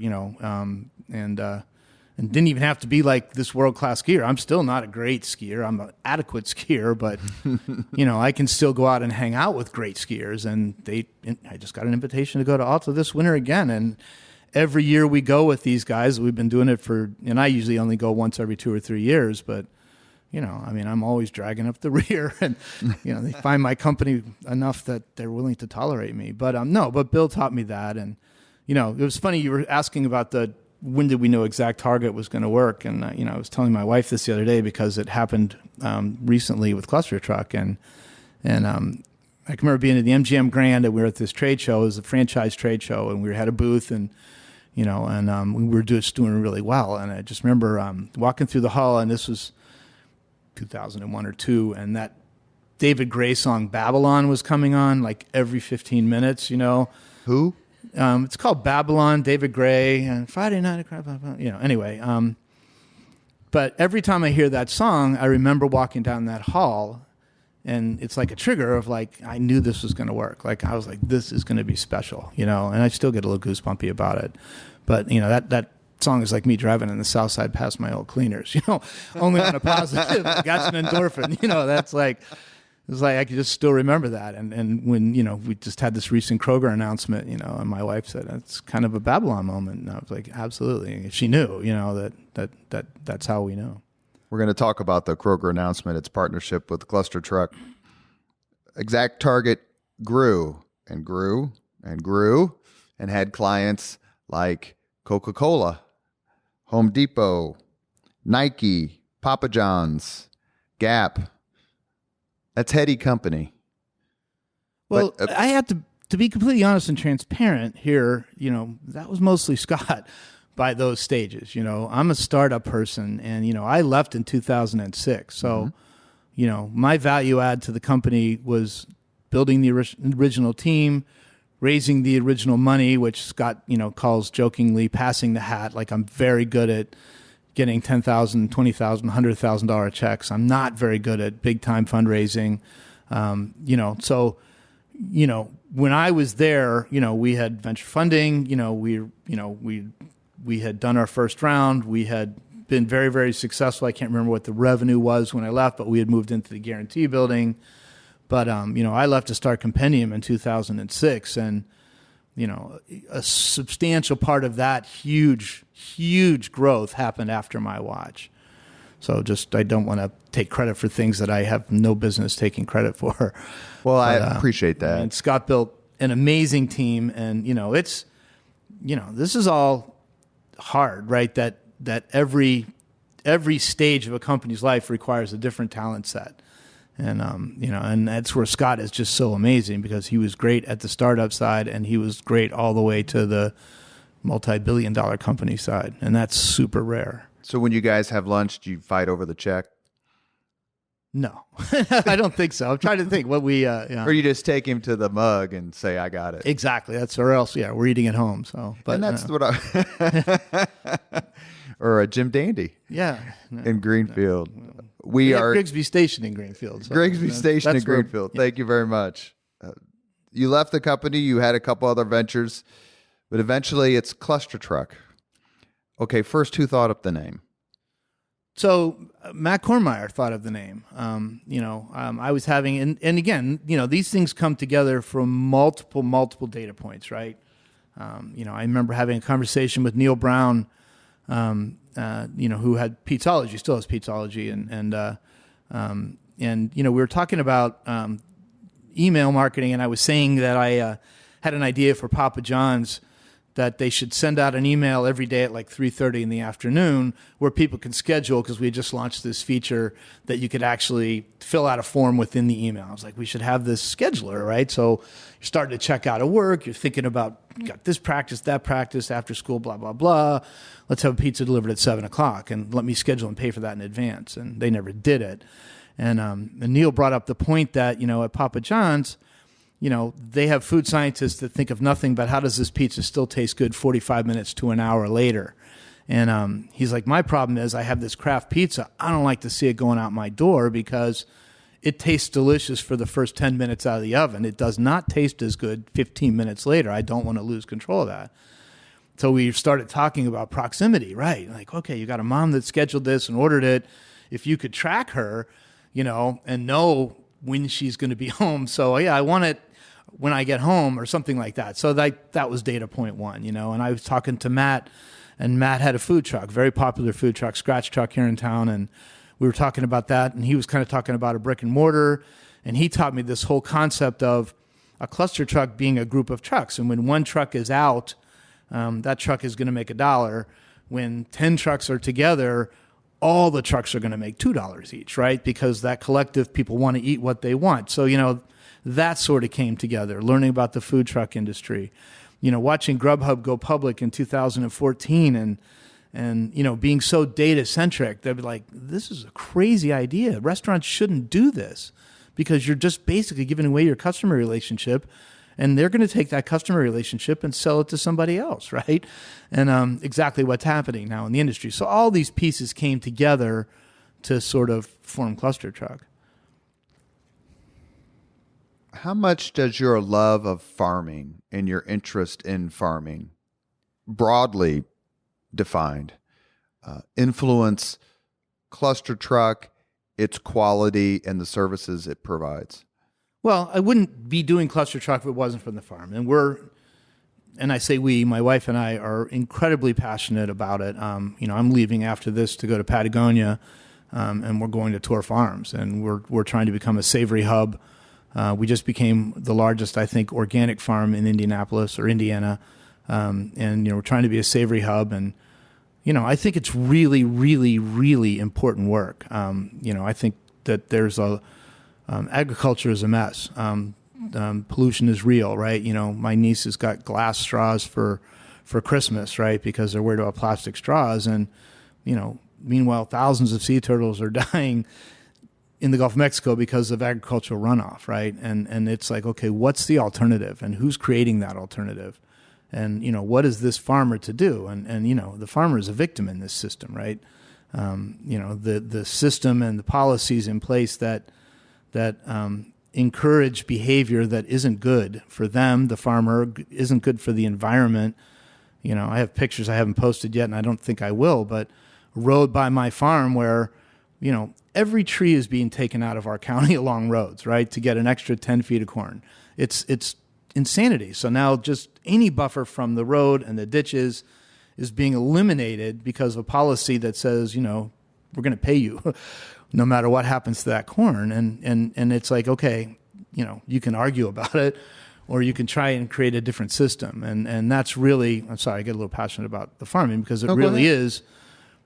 and didn't even have to be like this world-class skier. I'm still not a great skier. I'm an adequate skier, but I can still go out and hang out with great skiers. And I just got an invitation to go to Alta this winter again. And every year we go with these guys. We've been doing it and I usually only go once every 2 or 3 years, but I'm always dragging up the rear, and they find my company enough that they're willing to tolerate me. But but Bill taught me that. And it was funny, you were asking about when did we know ExactTarget was going to work? And I was telling my wife this the other day, because it happened recently with ClusterTruck, and I can remember being at the MGM Grand, and we were at this trade show. It was a franchise trade show, and we had a booth, and we were just doing really well. And I just remember walking through the hall, and this was 2001 or 2, and that David Gray song Babylon was coming on like every 15 minutes. Who? It's called Babylon, David Gray, and Friday Night. Anyway. But every time I hear that song, I remember walking down that hall, and it's like a trigger of like, I knew this was going to work. Like, I was like, this is going to be special, and I still get a little goosebumpy about it. But, song is like me driving on the south side past my old cleaners, only on a positive. Got an endorphin, that's like, it's like I could just still remember that. And when, we just had this recent Kroger announcement, and my wife said, it's kind of a Babylon moment. And I was like, absolutely. She knew, that's how we know. We're going to talk about the Kroger announcement, its partnership with ClusterTruck. ExactTarget grew and grew and grew and had clients like Coca-Cola, Home Depot, Nike, Papa John's, Gap. That's heady company. Well, I have to be completely honest and transparent here. That was mostly Scott by those stages. I'm a startup person, and I left in 2006. So, my value add to the company was building the original team, raising the original money, which Scott calls jokingly passing the hat. Like, I'm very good at getting $10,000, $20,000, $100,000 checks. I'm not very good at big time fundraising. So when I was there, we had venture funding. We had done our first round. We had been very, very successful. I can't remember what the revenue was when I left, but we had moved into the guarantee building. But I left to start Compendium in 2006, and a substantial part of that huge growth happened after my watch. So I don't want to take credit for things that I have no business taking credit for. Well, I appreciate that. And Scott built an amazing team, and this is all hard, right? That every stage of a company's life requires a different talent set. And, and that's where Scott is just so amazing, because he was great at the startup side and he was great all the way to the multi-billion-dollar company side. And that's super rare. So when you guys have lunch, do you fight over the check? No, I don't think so. I'm trying to think what we, or you just take him to the mug and say, I got it. Exactly. Or else, we're eating at home. So, but and that's what or a Jim Dandy. Yeah. In Greenfield. We are Grigsby Station in Greenfield. So Grigsby Station in Greenfield. Thank you very much. You left the company. You had a couple other ventures, but eventually it's ClusterTruck. Okay, first, who thought up the name? So Matt Kornmeyer thought of the name. I was having, and again, these things come together from multiple data points, right? I remember having a conversation with Neil Brown, who had Peteology, still has Peteology, and we were talking about email marketing, and I was saying that I had an idea for Papa John's that they should send out an email every day at like 3:30 in the afternoon where people can schedule, because we had just launched this feature that you could actually fill out a form within the email. I was like, we should have this scheduler, right? So you're starting to check out of work. You're thinking about, got this practice, that practice, after school, blah, blah, blah. Let's have a pizza delivered at 7 o'clock and let me schedule and pay for that in advance. And they never did it. And Neil brought up the point that, at Papa John's, they have food scientists that think of nothing but how does this pizza still taste good 45 minutes to an hour later. And he's like, my problem is I have this craft pizza. I don't like to see it going out my door because it tastes delicious for the first 10 minutes out of the oven. It does not taste as good 15 minutes later. I don't want to lose control of that. So we started talking about proximity, right? Like, okay, you got a mom that scheduled this and ordered it. If you could track her, and know when she's going to be home. So I want it when I get home or something like that. So that was data point one, and I was talking to Matt, and Matt had a food truck, very popular food truck, Scratch Truck here in town. And we were talking about that, and he was kind of talking about a brick and mortar. And he taught me this whole concept of a cluster truck being a group of trucks. And when one truck is out, that truck is going to make $1. When 10 trucks are together, all the trucks are going to make $2 each, right? Because that collective, people want to eat what they want. So, that sort of came together, learning about the food truck industry, watching Grubhub go public in 2014 and being so data centric. They'd be like, this is a crazy idea. Restaurants shouldn't do this because you're just basically giving away your customer relationship, and they're going to take that customer relationship and sell it to somebody else, right? And exactly what's happening now in the industry. So all these pieces came together to sort of form ClusterTruck. How much does your love of farming and your interest in farming broadly defined, influence ClusterTruck, its quality, and the services it provides? Well, I wouldn't be doing ClusterTruck if it wasn't from the farm. And I say we, my wife and I are incredibly passionate about it. I'm leaving after this to go to Patagonia, and we're going to tour farms, and we're trying to become a savory hub. We just became the largest, I think, organic farm in Indianapolis or Indiana, and we're trying to be a savory hub. And I think it's really, really, really important work. I think that there's agriculture is a mess. Pollution is real, right? My niece has got glass straws for Christmas, right? Because they're worried about plastic straws. And, meanwhile, thousands of sea turtles are dying in the Gulf of Mexico because of agricultural runoff, right? And it's like, okay, what's the alternative? And who's creating that alternative? And, what is this farmer to do? And the farmer is a victim in this system, right? The system and the policies in place that encourage behavior that isn't good for them, the farmer, isn't good for the environment. I have pictures I haven't posted yet, and I don't think I will, but a road by my farm where, every tree is being taken out of our county along roads, right, to get an extra 10 feet of corn. It's insanity. So now just any buffer from the road and the ditches is being eliminated because of a policy that says, we're going to pay you no matter what happens to that corn. And it's like, okay, you can argue about it, or you can try and create a different system. And that's really, I'm sorry, I get a little passionate about the farming because it really is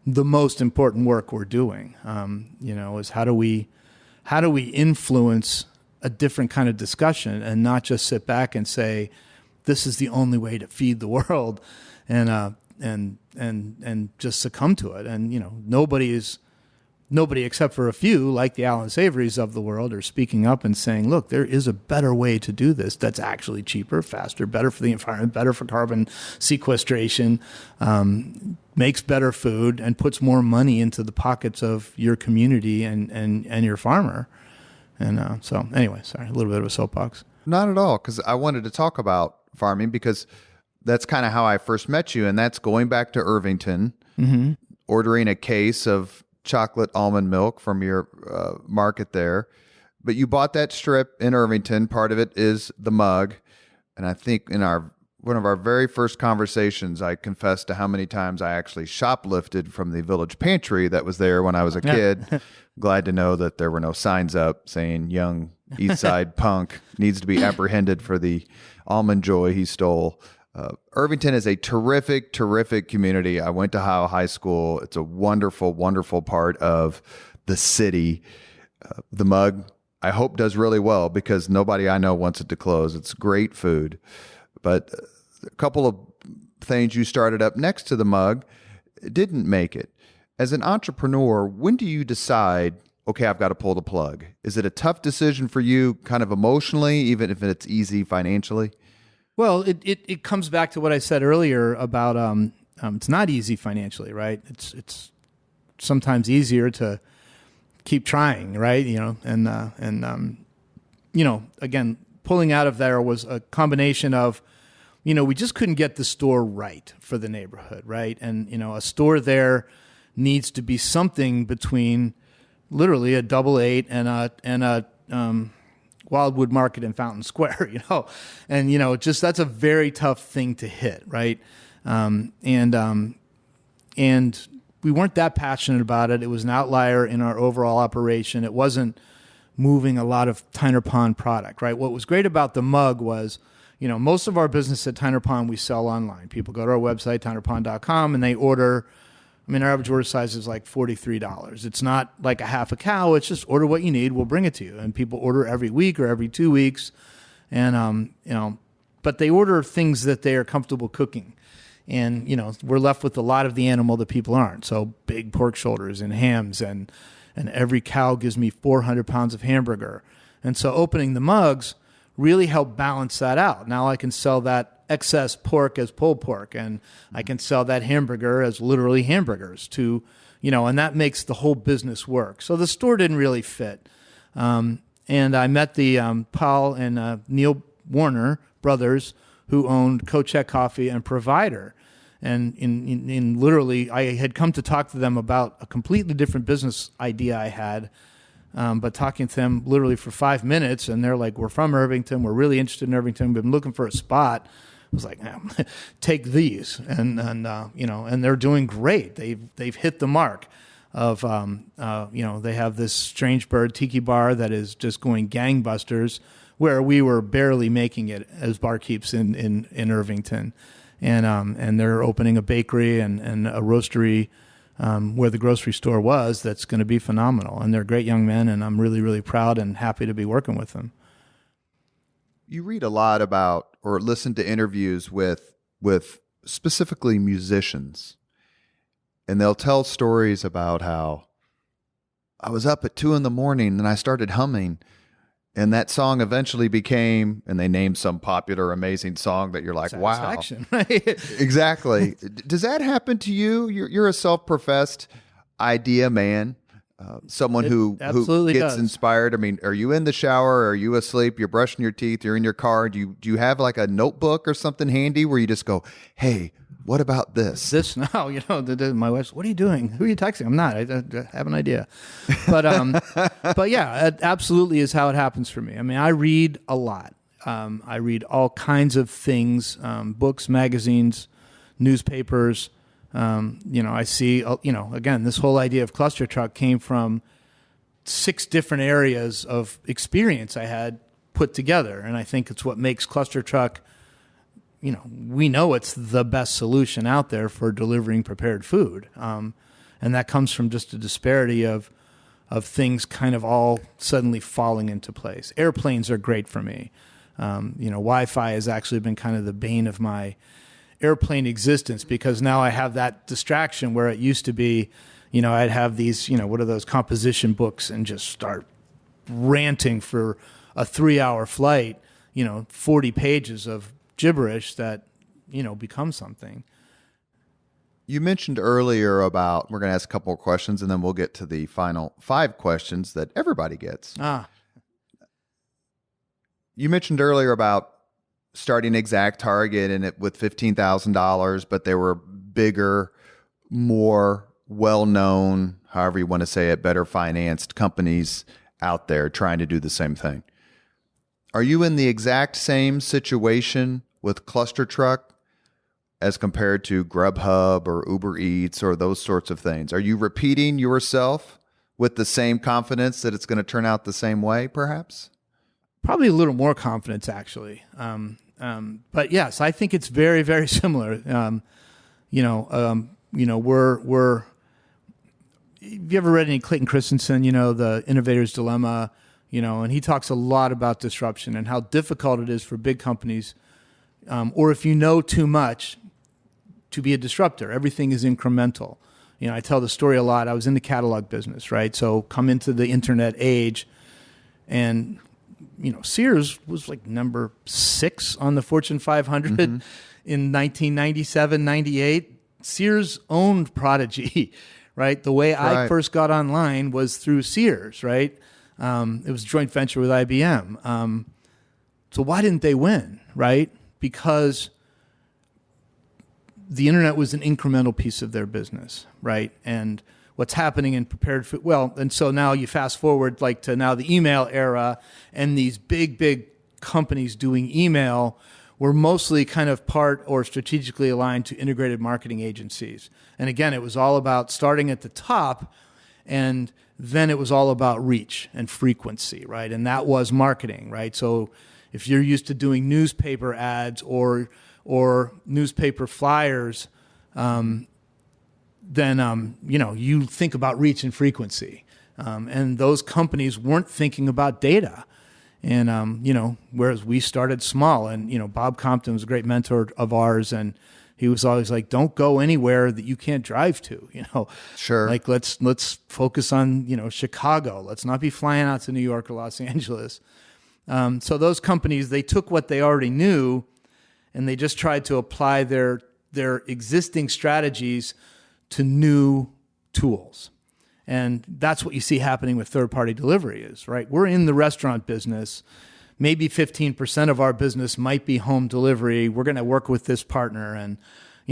the most important work we're doing. Is how do we influence a different kind of discussion and not just sit back and say, this is the only way to feed the world and just succumb to it. And, nobody except for a few, like the Alan Savorys of the world, are speaking up and saying, look, there is a better way to do this that's actually cheaper, faster, better for the environment, better for carbon sequestration, makes better food, and puts more money into the pockets of your community and your farmer. And so anyway, sorry, a little bit of a soapbox. Not at all, because I wanted to talk about farming because that's kind of how I first met you, and that's going back to Irvington, ordering a case of chocolate almond milk from your market there. But you bought that strip in Irvington. Part of it is the mug. And I think in one of our very first conversations, I confessed to how many times I actually shoplifted from the village pantry that was there when I was a kid. Glad to know that there were no signs up saying young East Side punk needs to be apprehended for the almond joy he stole. Irvington is a terrific, terrific community. I went to Ohio High School. It's a wonderful, wonderful part of the city. The mug, I hope, does really well because nobody I know wants it to close. It's great food. But a couple of things you started up next to the mug didn't make it. As an entrepreneur, when do you decide, okay, I've got to pull the plug? Is it a tough decision for you kind of emotionally, even if it's easy financially? Well, it comes back to what I said earlier about it's not easy financially, right? It's sometimes easier to keep trying, right? Again, pulling out of there was a combination of, we just couldn't get the store right for the neighborhood, right? And a store there needs to be something between literally a Double 8 and a Wildwood Market in Fountain Square, and just that's a very tough thing to hit, right? And we weren't that passionate about it. It was an outlier in our overall operation. It wasn't moving a lot of Tyner Pond product, right? What was great about the mug was, most of our business at Tyner Pond we sell online. People go to our website, tynerpond.com, and they order. Our average order size is like $43. It's not like a half a cow. It's just order what you need. We'll bring it to you. And people order every week or every 2 weeks. And, but they order things that they are comfortable cooking. And, we're left with a lot of the animal that people aren't. So big pork shoulders and hams and every cow gives me 400 pounds of hamburger. And so opening the mugs really helped balance that out. Now I can sell that excess pork as pulled pork, and I can sell that hamburger as literally hamburgers to, and that makes the whole business work. So the store didn't really fit. And I met the Paul and Neil Warner brothers who owned Co-Check Coffee and Provider. And in literally, I had come to talk to them about a completely different business idea I had, but talking to them literally for 5 minutes, and they're like, "We're from Irvington. We're really interested in Irvington. We've been looking for a spot." I was like, "Take these," and they're doing great. They've hit the mark of they have this Strange Bird Tiki Bar that is just going gangbusters, where we were barely making it as barkeeps in Irvington. And they're opening a bakery and a roastery where the grocery store was that's going to be phenomenal. And they're great young men, and I'm really, really proud and happy to be working with them. You read a lot about or listen to interviews with specifically musicians, and they'll tell stories about how I was up at 2 a.m. and I started humming. And that song eventually became, and they named some popular, amazing song that you're like, wow. Right? Exactly. Does that happen to you? You're a self-professed idea man, someone who gets inspired. I mean, are you in the shower? Are you asleep? You're brushing your teeth. You're in your car. Do you have like a notebook or something handy where you just go, hey, what about this? This now, my wife's, what are you doing? Who are you texting? I'm not. I have an idea. But yeah, it absolutely is how it happens for me. I mean, I read a lot. I read all kinds of things, books, magazines, newspapers. I see, again, this whole idea of ClusterTruck came from 6 different areas of experience I had put together. And I think it's what makes ClusterTruck, we know it's the best solution out there for delivering prepared food. And that comes from just a disparity of things kind of all suddenly falling into place. Airplanes are great for me. Wi-Fi has actually been kind of the bane of my airplane existence, because now I have that distraction where it used to be, I'd have these, what are those composition books, and just start ranting for a 3-hour flight, 40 pages of gibberish that becomes something. You mentioned earlier about, we're going to ask a couple more questions and then we'll get to the final 5 questions that everybody gets. You mentioned earlier about starting ExactTarget and it with $15,000, but there were bigger, more well-known, however you want to say it, better financed companies out there trying to do the same thing. Are you in the exact same situation with ClusterTruck as compared to Grubhub or Uber Eats or those sorts of things? Are you repeating yourself with the same confidence that it's going to turn out the same way, perhaps? Probably a little more confidence, actually. But yes, I think it's very, very similar. We're. Have you ever read any Clayton Christensen? The Innovator's Dilemma. And he talks a lot about disruption and how difficult it is for big companies, or if you know too much, to be a disruptor. Everything is incremental. I tell the story a lot. I was in the catalog business, right? So come into the internet age, and Sears was like number 6 on the Fortune 500 in 1997, 98. Sears owned Prodigy, right? The way I first got online was through Sears, right? It was a joint venture with IBM. So why didn't they win, right? Because the internet was an incremental piece of their business, right? And what's happening in prepared food, and so now you fast forward like to now the email era, and these big companies doing email were mostly kind of part or strategically aligned to integrated marketing agencies. And again, it was all about starting at the top, and then it was all about reach and frequency, right? And that was marketing, right? So if you're used to doing newspaper ads or newspaper flyers, then you think about reach and frequency. And those companies weren't thinking about data. And whereas we started small, and Bob Compton was a great mentor of ours, and he was always like, "Don't go anywhere that you can't drive to." Sure. Like let's focus on Chicago. Let's not be flying out to New York or Los Angeles. So those companies, they took what they already knew, and they just tried to apply their existing strategies to new tools. And that's what you see happening with third-party delivery is, right? We're in the restaurant business. Maybe 15% of our business might be home delivery. We're going to work with this partner. And,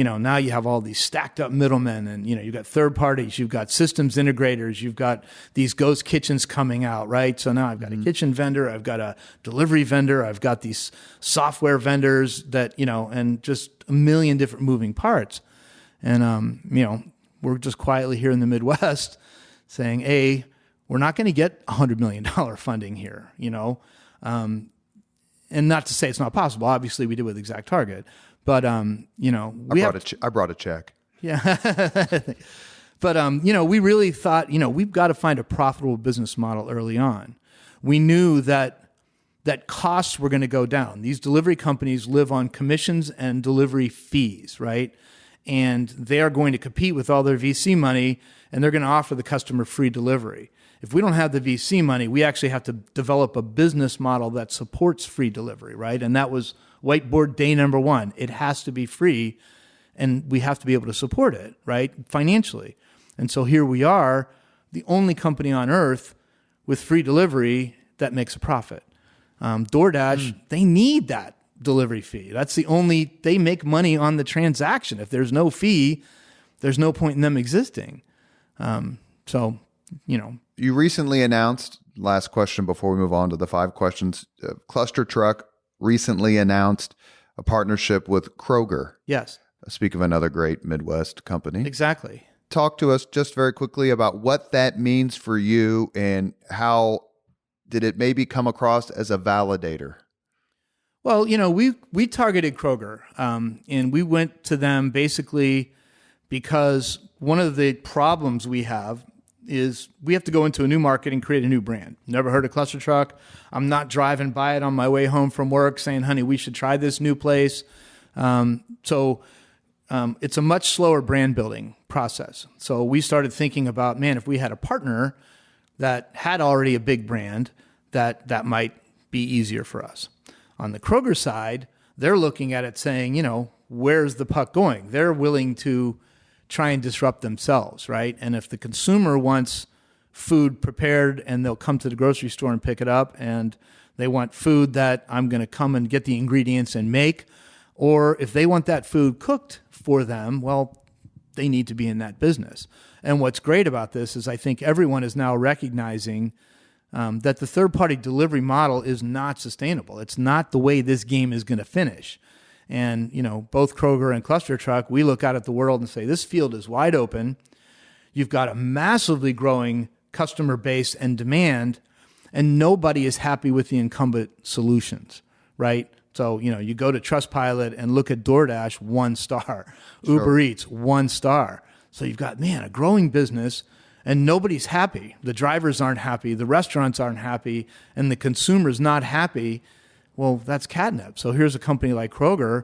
now you have all these stacked up middlemen, and you've got third parties, you've got systems integrators, you've got these ghost kitchens coming out, right? So now I've got a kitchen vendor, I've got a delivery vendor, I've got these software vendors that, and just a million different moving parts. And, we're just quietly here in the Midwest saying, we're not going to get $100 million funding here, and not to say it's not possible. Obviously, we did with ExactTarget, but I brought a check. Yeah, but we really thought we've got to find a profitable business model early on. We knew that costs were going to go down. These delivery companies live on commissions and delivery fees, right? And they are going to compete with all their VC money, and they're going to offer the customer free delivery. If we don't have the VC money, we actually have to develop a business model that supports free delivery, right? And that was whiteboard day number one. It has to be free, and we have to be able to support it, right, financially. And so here we are, the only company on earth with free delivery that makes a profit. DoorDash, they need that delivery fee. That's they make money on the transaction. If there's no fee, there's no point in them existing. You recently announced, last question before we move on to the 5 questions, ClusterTruck recently announced a partnership with Kroger. Yes. Speak of another great Midwest company. Exactly. Talk to us just very quickly about what that means for you and how did it maybe come across as a validator? Well, we targeted Kroger, and we went to them basically because one of the problems we have is we have to go into a new market and create a new brand. Never heard of ClusterTruck. I'm not driving by it on my way home from work saying, honey, we should try this new place. So it's a much slower brand building process. So we started thinking about, man, if we had a partner that had already a big brand, that might be easier for us. On the Kroger side, they're looking at it saying, where's the puck going? They're willing to try and disrupt themselves, right? And if the consumer wants food prepared and they'll come to the grocery store and pick it up, and they want food that I'm going to come and get the ingredients and make, or if they want that food cooked for them, well, they need to be in that business. And what's great about this is I think everyone is now recognizing that the third-party delivery model is not sustainable. It's not the way this game is going to finish. And, both Kroger and ClusterTruck, we look out at the world and say, this field is wide open. You've got a massively growing customer base and demand, and nobody is happy with the incumbent solutions, right? So, you go to Trustpilot and look at DoorDash, 1 star. Sure. Uber Eats, 1 star. So you've got, a growing business, and nobody's happy. The drivers aren't happy, the restaurants aren't happy, and the consumer's not happy. Well, that's catnip. So here's a company like Kroger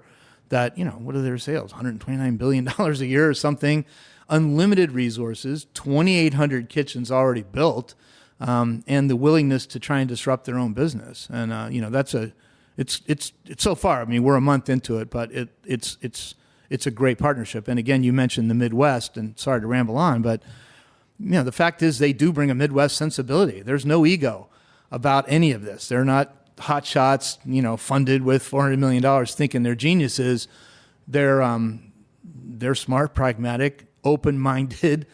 that, what are their sales? $129 billion a year or something, unlimited resources, 2,800 kitchens already built, and the willingness to try and disrupt their own business. And, it's so far, we're a month into it, but it's a great partnership. And again, you mentioned the Midwest, and sorry to ramble on, but the fact is they do bring a Midwest sensibility. There's no ego about any of this. They're not hot shots, funded with $400 million thinking they're geniuses. They're smart, pragmatic, open-minded,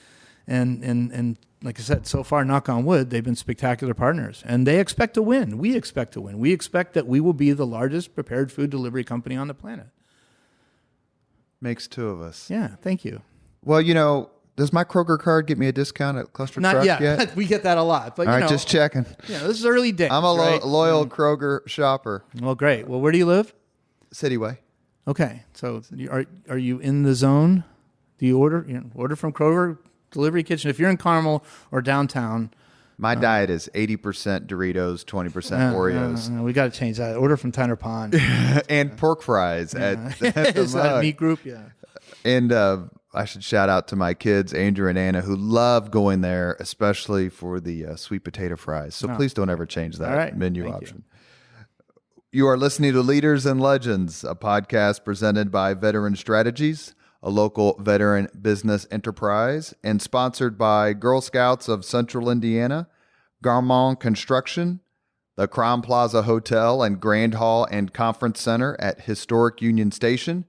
and like I said, so far, knock on wood, they've been spectacular partners, and they expect to win. We expect to win. We expect that we will be the largest prepared food delivery company on the planet. Makes 2 of us. Yeah, thank you. Well, does my Kroger card get me a discount at ClusterTruck Not yet? yet? We get that a lot. But, all right, just checking. Yeah, this is early days. I'm a right? loyal Kroger shopper. Well, great. Well, where do you live? Cityway. Okay, so are you in the zone? Do you order from Kroger Delivery Kitchen? If you're in Carmel or downtown. My diet is 80% Doritos, 20% Oreos. We got to change that. Order from Tyner Pond. And pork fries at the Is that a meat group? Yeah. And I should shout out to my kids, Andrew and Anna, who love going there, especially for the sweet potato fries. So please don't ever change that menu option. You are listening to Leaders and Legends, a podcast presented by Veteran Strategies, a local veteran business enterprise, and sponsored by Girl Scouts of Central Indiana, Garmong Construction, the Crown Plaza Hotel and Grand Hall and Conference Center at Historic Union Station,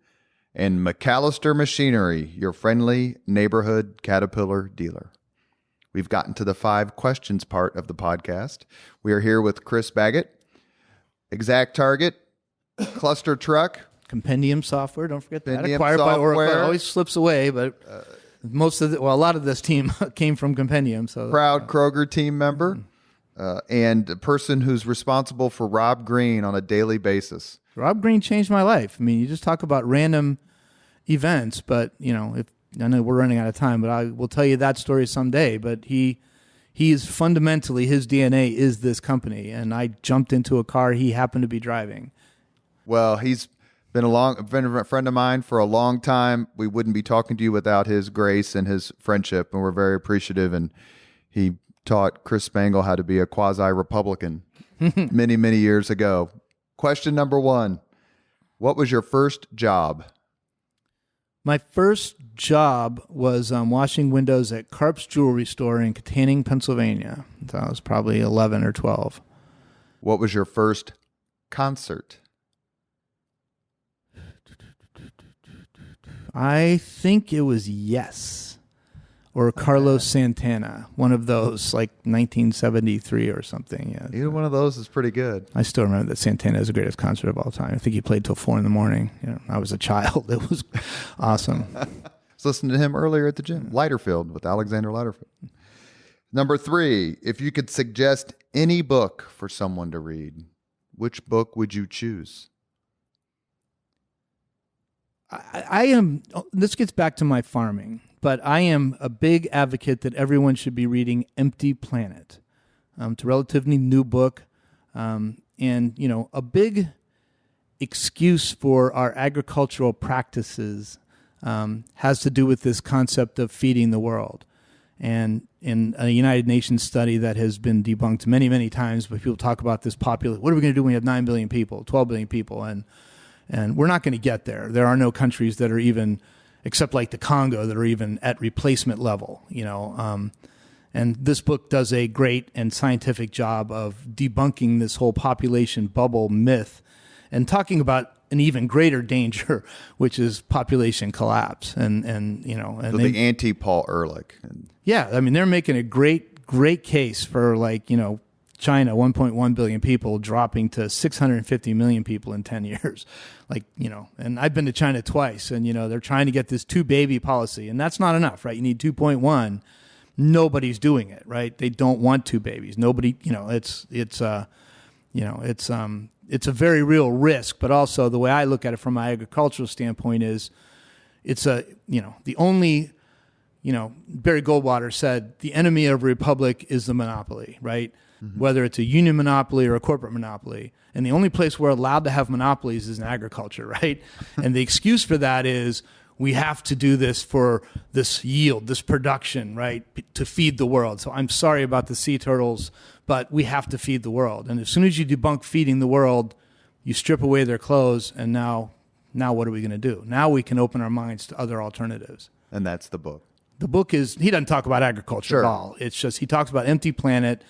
and McAllister Machinery, your friendly neighborhood Caterpillar dealer. We've gotten to the 5 questions part of the podcast. We are here with Chris Baggott, ExactTarget, ClusterTruck, Compendium software. Don't forget that. Compendium Acquired by Oracle. It software. always slips away, but a lot of this team came from Compendium. So proud Kroger team member, and a person who's responsible for Rob Green on a daily basis. Rob Green changed my life. I mean, you just talk about random events, but if I know we're running out of time, but I will tell you that story someday. But he is fundamentally, his DNA is this company, and I jumped into a car he happened to be driving. Well, he's been a friend of mine for a long time. We wouldn't be talking to you without his grace and his friendship, and we're very appreciative. And he taught Chris Spangle how to be a quasi-Republican many, many years ago. Question number 1. What was your first job? My first job was washing windows at Karp's Jewelry Store in Katanning, Pennsylvania. So I was probably 11 or 12. What was your first concert? I think it was Yes or Carlos Santana, one of those, like 1973 or something. Yeah, Either one of those is pretty good. I still remember that Santana is the greatest concert of all time. I think he played till 4 a.m. I was a child. It was awesome. I was listening to him earlier at the gym. Leiterfield with Alexander Leiterfield. Number 3, if you could suggest any book for someone to read, which book would you choose? I am, this gets back to my farming, but I am a big advocate that everyone should be reading Empty Planet. It's a relatively new book, and, a big excuse for our agricultural practices has to do with this concept of feeding the world. And in a United Nations study that has been debunked many, many times, but people talk about this what are we going to do when we have 9 billion people, 12 billion people, and we're not going to get there. There are no countries that are even, except like the Congo, that are even at replacement level, and this book does a great and scientific job of debunking this whole population bubble myth and talking about an even greater danger, which is population collapse. And So the anti-Paul Ehrlich. Yeah, I mean, they're making a great case for China, 1.1 billion people, dropping to 650 million people in 10 years. And I've been to China twice, and, they're trying to get this 2-baby policy, and that's not enough, right? You need 2.1. Nobody's doing it, right? They don't want 2 babies. Nobody, it's a very real risk, but also the way I look at it from my agricultural standpoint is the only, Barry Goldwater said, the enemy of a republic is the monopoly, right? Mm-hmm. Whether it's a union monopoly or a corporate monopoly. And the only place we're allowed to have monopolies is in agriculture, right? And the excuse for that is we have to do this for this yield, this production, right, to feed the world. So I'm sorry about the sea turtles, but we have to feed the world. And as soon as you debunk feeding the world, you strip away their clothes, and now what are we going to do? Now we can open our minds to other alternatives. And that's the book. The book is, he doesn't talk about agriculture at all. It's just, he talks about Empty Planet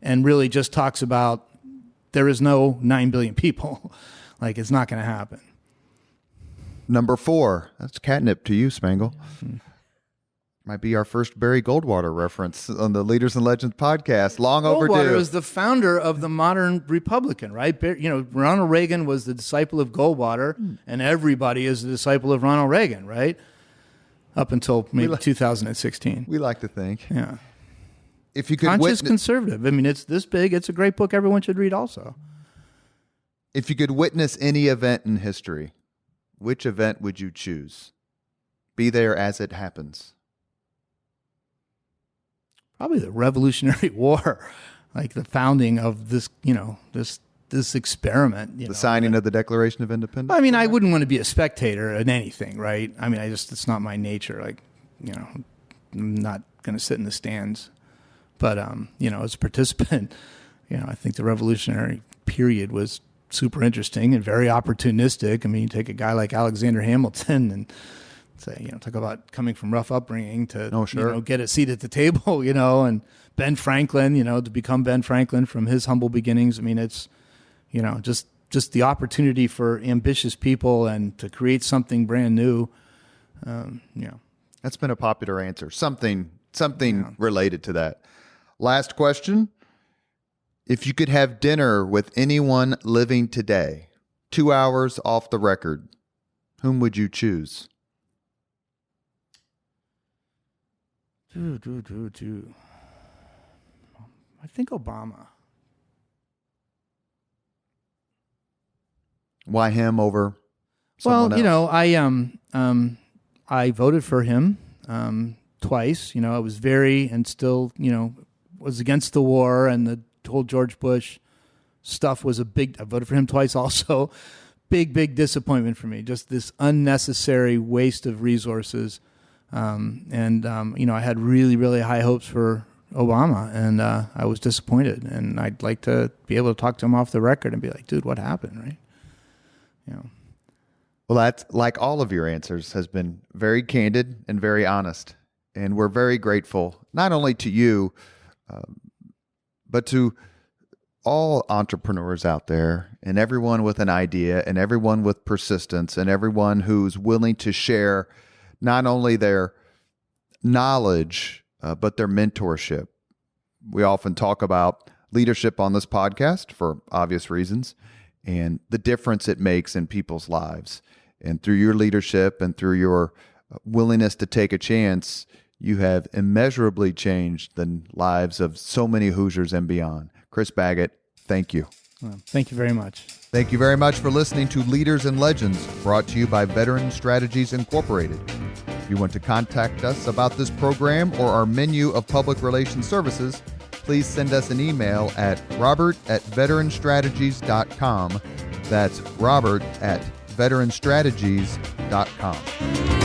and really just talks about there is no 9 billion people. It's not going to happen. Number 4, that's catnip to you, Spangle. Might be our first Barry Goldwater reference on the Leaders and Legends podcast. Long overdue. Goldwater is the founder of the modern Republican, right? Ronald Reagan was the disciple of Goldwater, and everybody is the disciple of Ronald Reagan, right? Up until maybe 2016. We like to think. Yeah. If you could Conscious conservative. I mean, it's this big. It's a great book. Everyone should read also. If you could witness any event in history, which event would you choose? Be there as it happens. Probably the Revolutionary War, like the founding of this, this experiment. The signing of the Declaration of Independence? I mean, I wouldn't want to be a spectator in anything, right? I mean, it's not my nature. I'm not going to sit in the stands. But, as a participant, I think the revolutionary period was super interesting and very opportunistic. I mean, you take a guy like Alexander Hamilton and say, talk about coming from rough upbringing to, get a seat at the table, and Ben Franklin, to become Ben Franklin from his humble beginnings. I mean, it's, just just the opportunity for ambitious people and to create something brand new. That's been a popular answer. Something related to that. Last question. If you could have dinner with anyone living today, 2 hours off the record, whom would you choose? I think Obama. Why him over someone else? I voted for him twice. I was and still, was against the war, and the whole George Bush stuff was I voted for him twice also. Big disappointment for me. Just this unnecessary waste of resources. I had really, really high hopes for Obama, and I was disappointed. And I'd like to be able to talk to him off the record and be like, dude, what happened, right? Well, that's like all of your answers has been very candid and very honest. And we're very grateful, not only to you, but to all entrepreneurs out there and everyone with an idea and everyone with persistence and everyone who's willing to share not only their knowledge, but their mentorship. We often talk about leadership on this podcast for obvious reasons and the difference it makes in people's lives. And through your leadership and through your willingness to take a chance, you have immeasurably changed the lives of so many Hoosiers and beyond. Chris Baggott, thank you. Well, thank you very much. Thank you very much for listening to Leaders and Legends, brought to you by Veteran Strategies Incorporated. If you want to contact us about this program or our menu of public relations services, please send us an email at robert@veteranstrategies.com. That's robert@veteranstrategies.com.